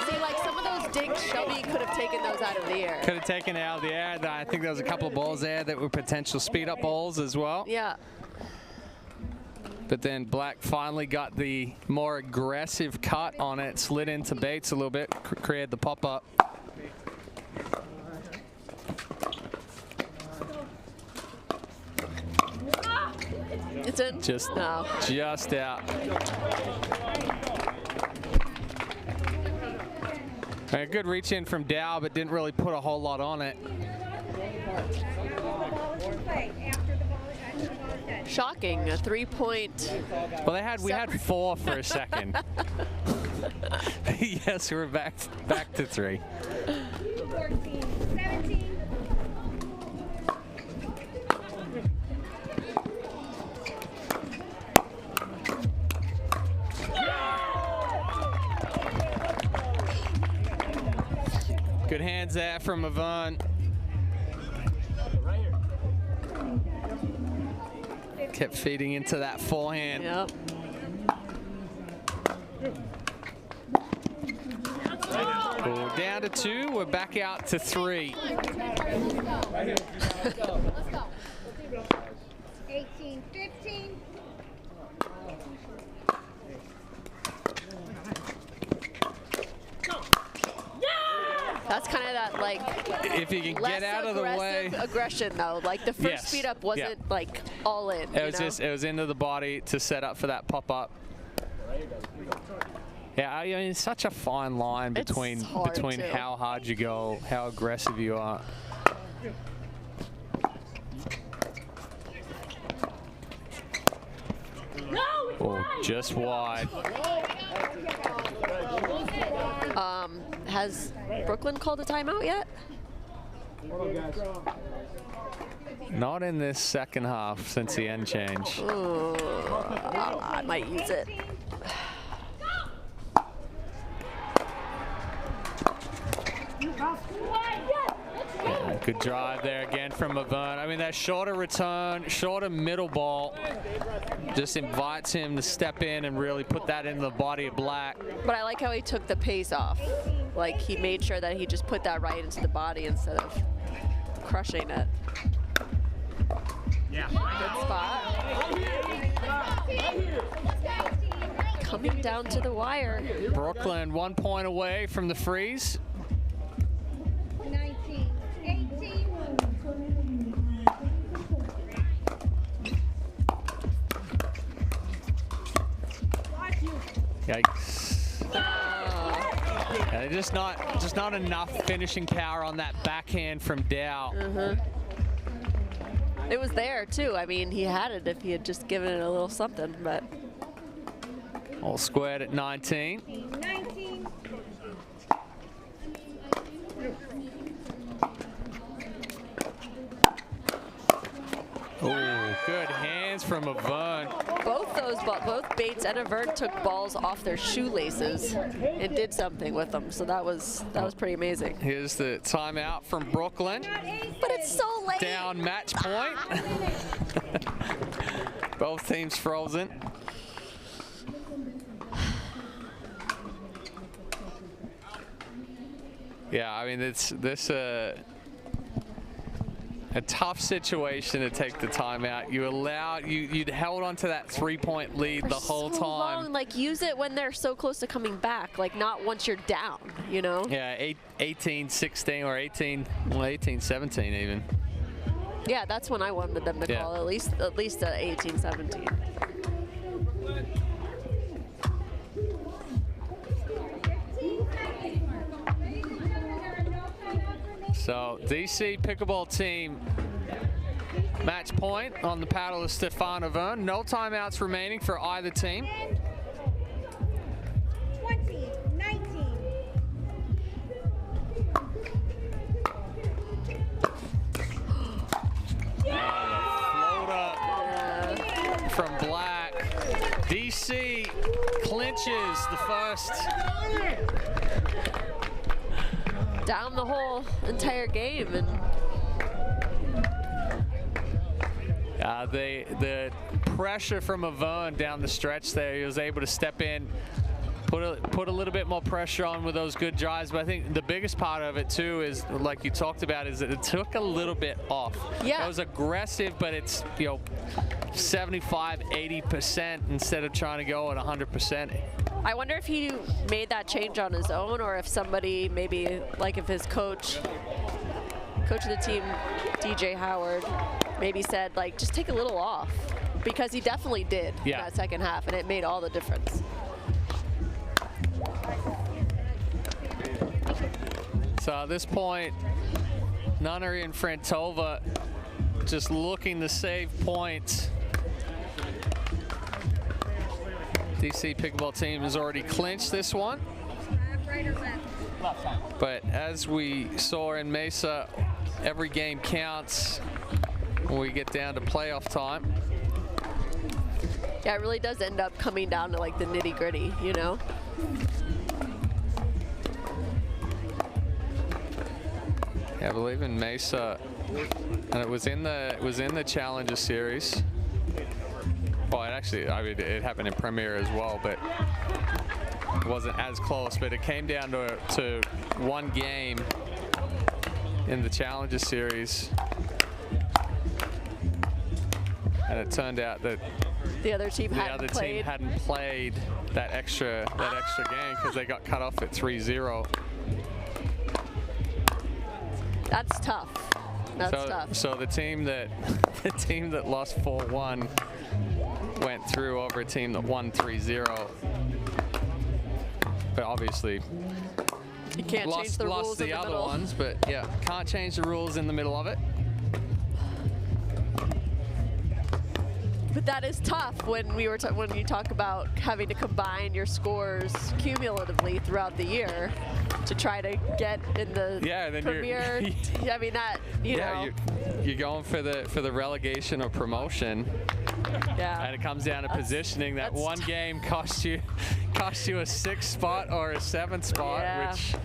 See, like some of those dinks, Shelby could have taken those out of the air. Could have taken it out of the air. I think there was a couple of balls there that were potential speed up balls as well. Yeah. But then Black finally got the more aggressive cut on it, slid into Bates a little bit, created the pop up. It's in? Just No. Just out. A good reach in from Dow, but didn't really put a whole lot on it. Shocking, a 3-point. Well, we had 4 for a second. Yes, we're back to 3. 14, 17. Good hands there from Yvonne. Kept feeding into that forehand. Yep. Oh, down to 2. We're back out to 3. 18, 15. That's kind of that, like, If you can less get out of the way. aggressive aggression, though. Like, the first Yes. speed up wasn't, like, all in. It was it was into the body to set up for that pop up. Yeah, I mean, it's such a fine line It's between hard to. how hard you go, how aggressive you are. Oh, just wide. Has Brooklyn called a timeout yet? Not in this second half since the end change. Ooh, I might use it. Yeah, good drive there again from Yvonne. I mean, that shorter return, shorter middle ball just invites him to step in and really put that into the body of Black. But I like how he took the pace off. Like, he made sure that he just put that right into the body instead of crushing it. Yeah. Good spot. Coming down to the wire. Brooklyn 1 point away from the freeze. 19, 18. Yikes. Yeah, just not enough finishing power on that backhand from Dow. It was there, too. I mean, he had it if he had just given it a little something, but... All squared at 19. 19. Oh, good hands from Yvonne. Both both Bates and Avern took balls off their shoelaces and did something with them. So that was pretty amazing. Here's the timeout from Brooklyn. But it's so late. Down match point. Both teams frozen. Yeah, I mean, it's a tough situation to take the timeout. You'd held on to that 3-point lead the whole so time. Long. Like, use it when they're so close to coming back, like not once you're down, you know? Yeah, 18-16 or 18-17 even. Yeah, that's when I wanted them to call, at least 18-17. So DC Pickleball team match point on the paddle of Stefan Avern. No timeouts remaining for either team. 20, 19. Float up from Black. DC clinches the first. Down the whole entire game, and the pressure from Avern down the stretch there, he was able to step in, put a little bit more pressure on with those good drives. But I think the biggest part of it too is, like you talked about, is that it took a little bit off. Yeah. It was aggressive, but it's 75-80% instead of trying to go at 100%. I wonder if he made that change on his own, or if somebody, maybe like if his coach of the team, DJ Howard, maybe said like, just take a little off, because he definitely did in that second half, and it made all the difference. So at this point, Nunnery and Frantova just looking to save points. DC Pickleball team has already clinched this one. Right or left? But as we saw in Mesa, every game counts when we get down to playoff time. Yeah, it really does end up coming down to like the nitty gritty, you know? Yeah, I believe in Mesa, and it was in the Challenger Series. Well, it happened in Premier as well, but it wasn't as close. But it came down to one game in the Challenger Series, and it turned out that the other team hadn't played that extra game because they got cut off at 3-0. That's tough. That's tough. So the team that lost 4-1 went through over a team that won 3-0. But obviously, you can't change the rules lost in the the other middle. ones, but yeah, can't change the rules in the middle of it. But that is tough when you talk about having to combine your scores cumulatively throughout the year to try to get in the Premier. I mean, that you know. You're going for the relegation or promotion. Yeah. And it comes down to positioning. That one game cost you a 6th spot or a 7th spot, which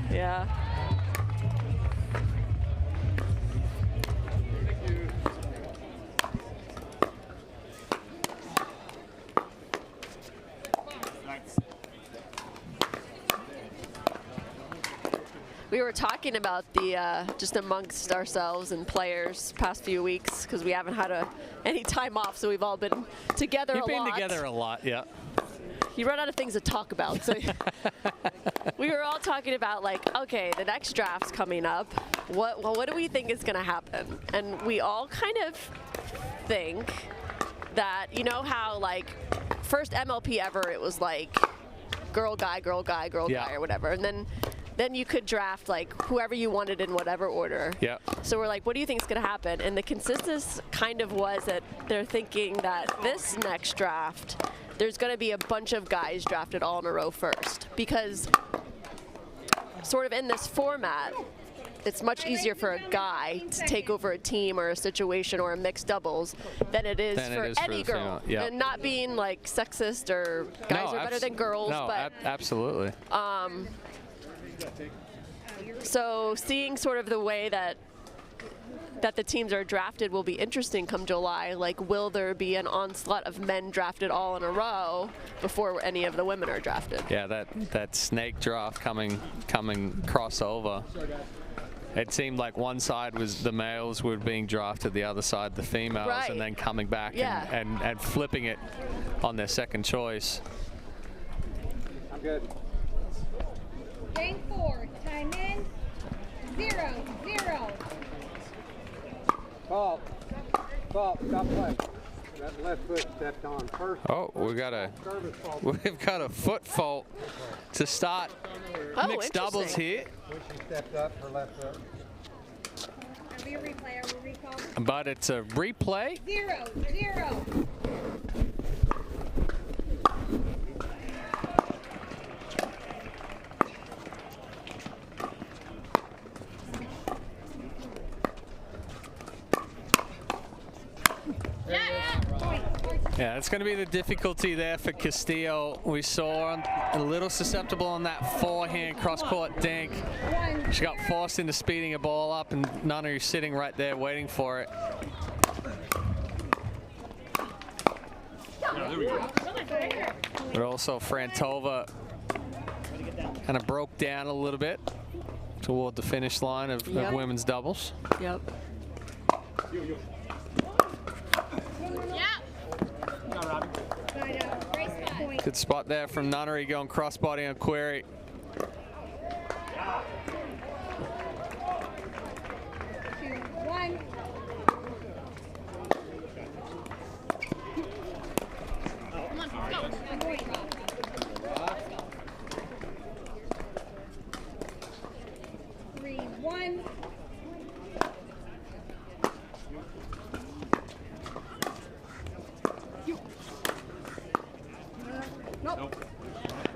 we were talking about the just amongst ourselves and players past few weeks, because we haven't had any time off, so we've all been together a lot. You've been together a lot, yeah. You run out of things to talk about. So we were all talking about, like, okay, the next draft's coming up. What do we think is going to happen? And we all kind of think that, you know how, like, first MLP ever, it was like girl, guy, girl, guy, girl, guy, or whatever. And then you could draft, like, whoever you wanted in whatever order. Yeah. So we're like, what do you think is going to happen? And the consensus kind of was that they're thinking that this next draft, there's going to be a bunch of guys drafted all in a row first. Because sort of in this format, it's much easier for a guy to take over a team or a situation or a mixed doubles than it is for any girl. Yep. And not being like sexist or guys are better than girls, but absolutely. So seeing sort of the way that the teams are drafted will be interesting come July. Like, will there be an onslaught of men drafted all in a row before any of the women are drafted? Yeah, that snake draft coming crossover. It seemed like one side was the males were being drafted, the other side the females, Right. and then coming back and flipping it on their second choice. I'm good. Game 4, time in, 0-0. Fault, stop play. That left foot stepped on first. Oh, we've got a foot fault to start mixed doubles here. When she stepped up, her left foot. That'll be a replay, I will recall. But it's a replay. 0-0. Yeah, it's going to be the difficulty there for Castillo. We saw a little susceptible on that forehand cross-court dink. She got forced into speeding a ball up, and Nunnery's sitting right there waiting for it. But also Frantova kind of broke down a little bit toward the finish line of women's doubles. Yep. Good spot there from Nunnery going crossbody on Query.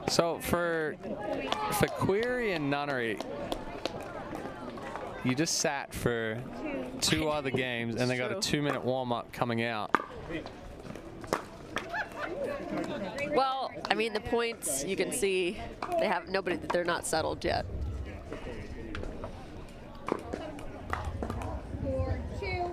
So for Query and Nunnery, you just sat for 2 other games, and they got a 2-minute warm-up coming out. Well, I mean, the points you can see they have nobody. They're not settled yet. 4-2.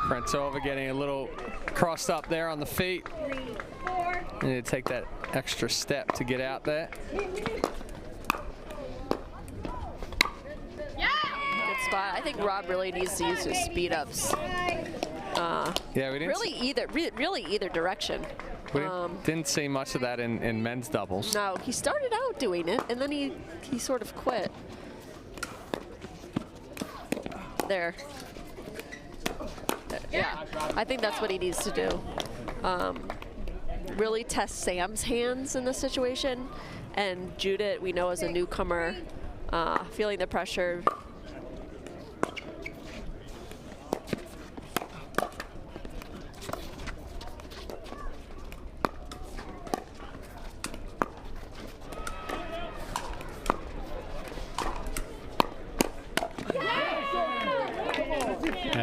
Frantova getting a little crossed up there on the feet. 3-4. Need to take that extra step to get out there. Good spot. I think Rob really needs to use his speed ups. Yeah, we didn't. Really either direction. We didn't see much of that in men's doubles. No, he started out doing it, and then he sort of quit. There. Yeah, I think that's what he needs to do. Really test Sam's hands in this situation, and Judith, we know, as a newcomer, feeling the pressure.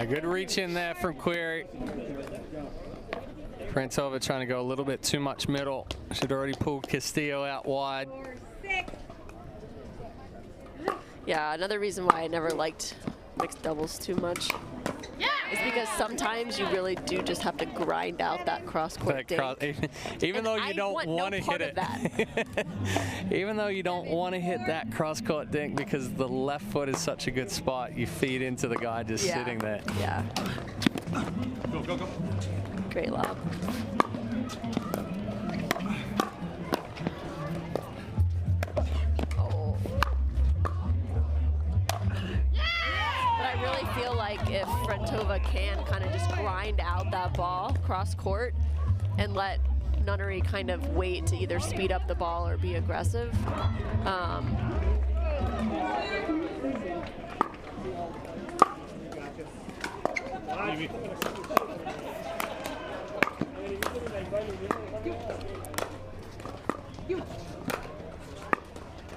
Good reach in there from Query. Frantova trying to go a little bit too much middle. She'd already pulled Castillo out wide. 4-6. Yeah, another reason why I never liked mixed doubles too much is because sometimes you really do just have to grind out that cross-court dink. Even though you don't want to hit it. Even though you don't want to hit that cross-court dink because the left foot is such a good spot, you feed into the guy just sitting there. Yeah. Go. Great lob. But I really feel like if Frantova can kind of just grind out that ball cross court and let Nunnery kind of wait to either speed up the ball or be aggressive. baby.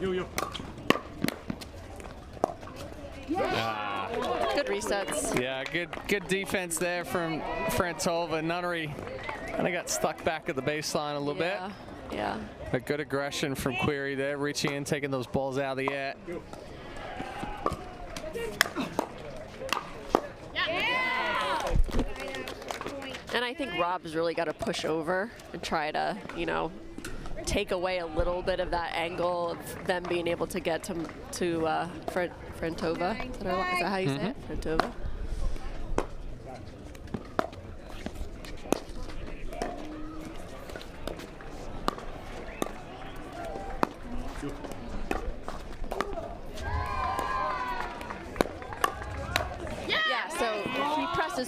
You. Good resets. Yeah, good defense there from Frantova. Nunnery kind of got stuck back at the baseline a little bit. Yeah. But good aggression from Query there, reaching in, taking those balls out of the air. And I think Rob's really got to push over and try to, you know, take away a little bit of that angle of them being able to get to Frantova. Is that how you say it? Frantova.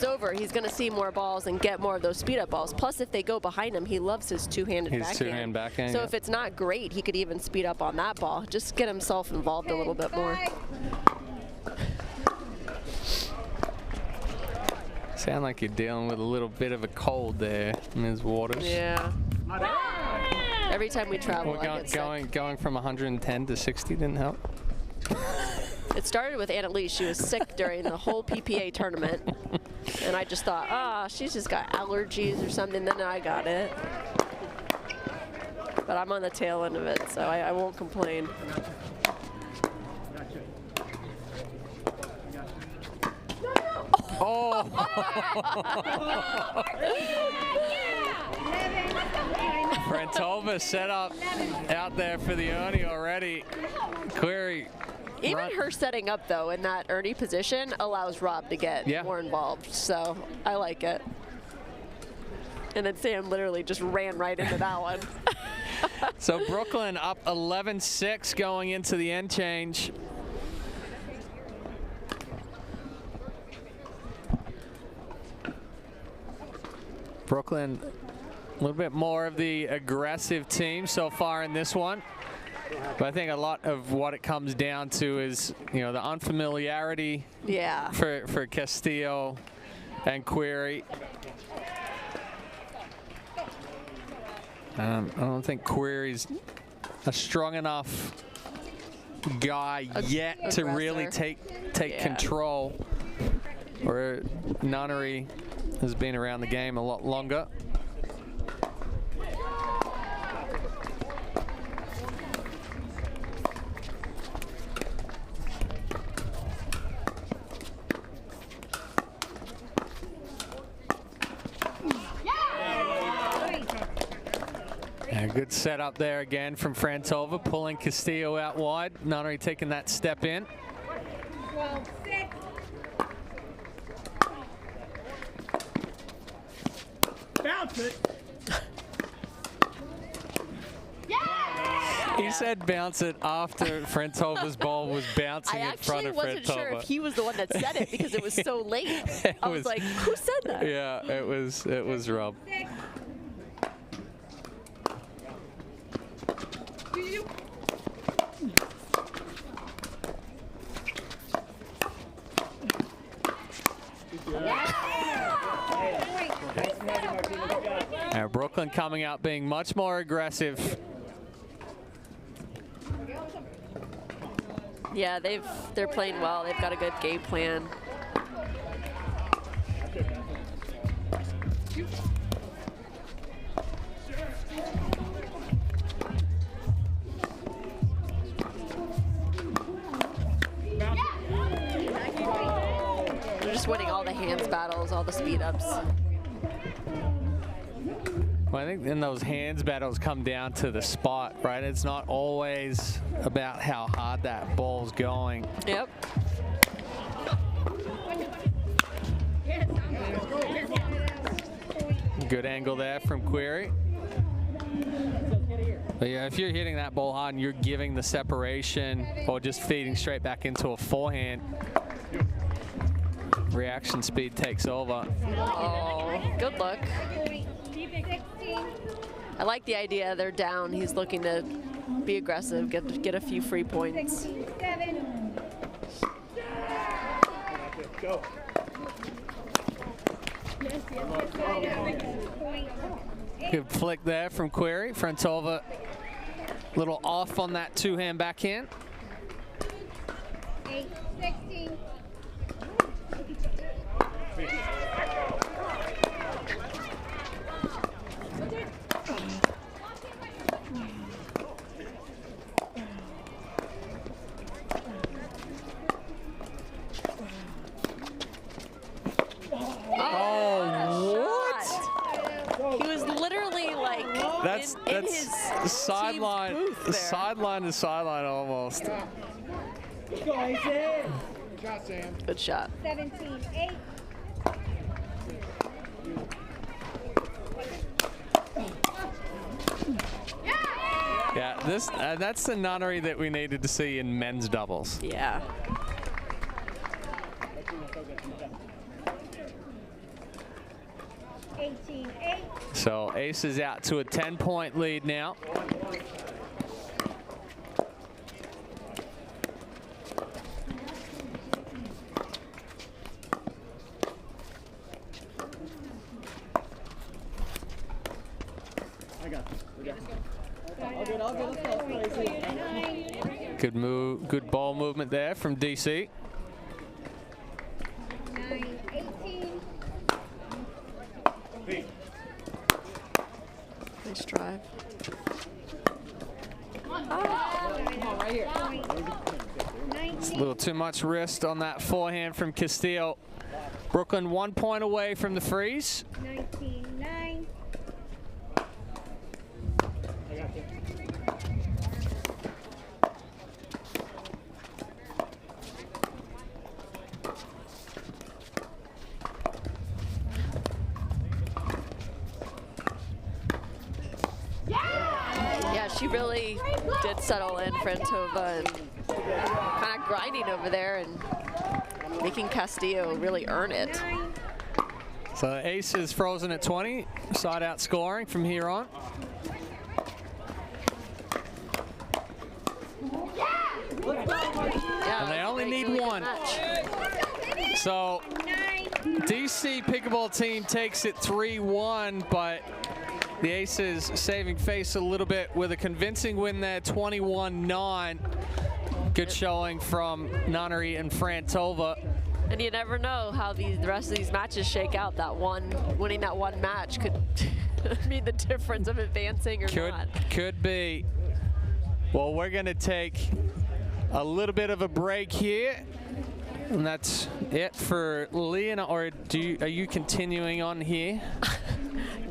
Over, he's going to see more balls and get more of those speed up balls. Plus, if they go behind him, he loves his two-handed backhand. Two-hand backhand. So if it's not great, he could even speed up on that ball. Just get himself involved a little bit more. Sound like you're dealing with a little bit of a cold there, Ms. Waters. Yeah. Every time we travel, I get sick. Going from 110 to 60 didn't help. It started with Annalise. She was sick during the whole PPA tournament. And I just thought, she's just got allergies or something. Then I got it. But I'm on the tail end of it, so I won't complain. Oh! Frantova set up out there for the Ernie already. Query. Even her setting up, though, in that Ernie position allows Rob to get more involved. So I like it. And then Sam literally just ran right into that one. So Brooklyn up 11-6 going into the end change. Brooklyn, a little bit more of the aggressive team so far in this one. But I think a lot of what it comes down to is, you know, the unfamiliarity for Castillo and Query. I don't think Query's a strong enough guy yet to really take control, where Nunnery has been around the game a lot longer. Good setup there again from Frantova, pulling Castillo out wide. Nunnery taking that step in. 12-6. Bounce it. He said bounce it after Frantova's ball was bouncing in front of Frantova. I actually wasn't sure if he was the one that said it because it was so late. I was like, who said that? Yeah, it was Rob. Brooklyn coming out being much more aggressive. Yeah, they're playing well. They've got a good game plan. They're just winning all the hands battles, all the speed ups. Well, I think in those hands battles come down to the spot, right? It's not always about how hard that ball's going. Yep. Good angle there from Query. But yeah, if you're hitting that ball hard and you're giving the separation or just feeding straight back into a forehand, reaction speed takes over. Oh, good look. I like the idea. They're down. He's looking to be aggressive, get a few free points. Go. Good flick there from Query. Frentova a little off on that two-hand backhand. 8-16. He was literally like in his sideline, team's booth there. sideline to sideline almost. Good shot. 17-8. Yeah, that's the nunnery that we needed to see in men's doubles. Yeah. So Ace is out to a 10-point lead now. Good move, good ball movement there from DC. 9-18. Nice drive. It's a little too much wrist on that forehand from Castillo. Brooklyn 1 point away from the freeze. 19-9. Yeah, she really did settle in Frentova and kind of grinding over there and making Castillo really earn it. So Ace is frozen at 20. Side out scoring from here on. Yeah, And they only need really good one. match. So DC Pickleball team takes it 3-1, but the Aces saving face a little bit with a convincing win there, 21-9. Good showing from Nunnery and Frantova. And you never know how the rest of these matches shake out. Winning that one match could mean the difference of advancing or not. Could be. Well, we're going to take a little bit of a break here. And that's it for Leon, or are you continuing on here?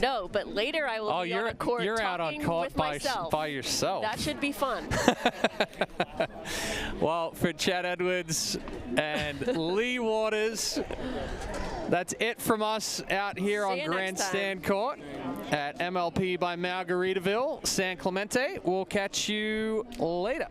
No, but later I will be on the court you're out on court by yourself. That should be fun. Well, for Chad Edwards and Lee Waters, that's it from us out here on Grandstand Court at MLP by Margaritaville, San Clemente. We'll catch you later.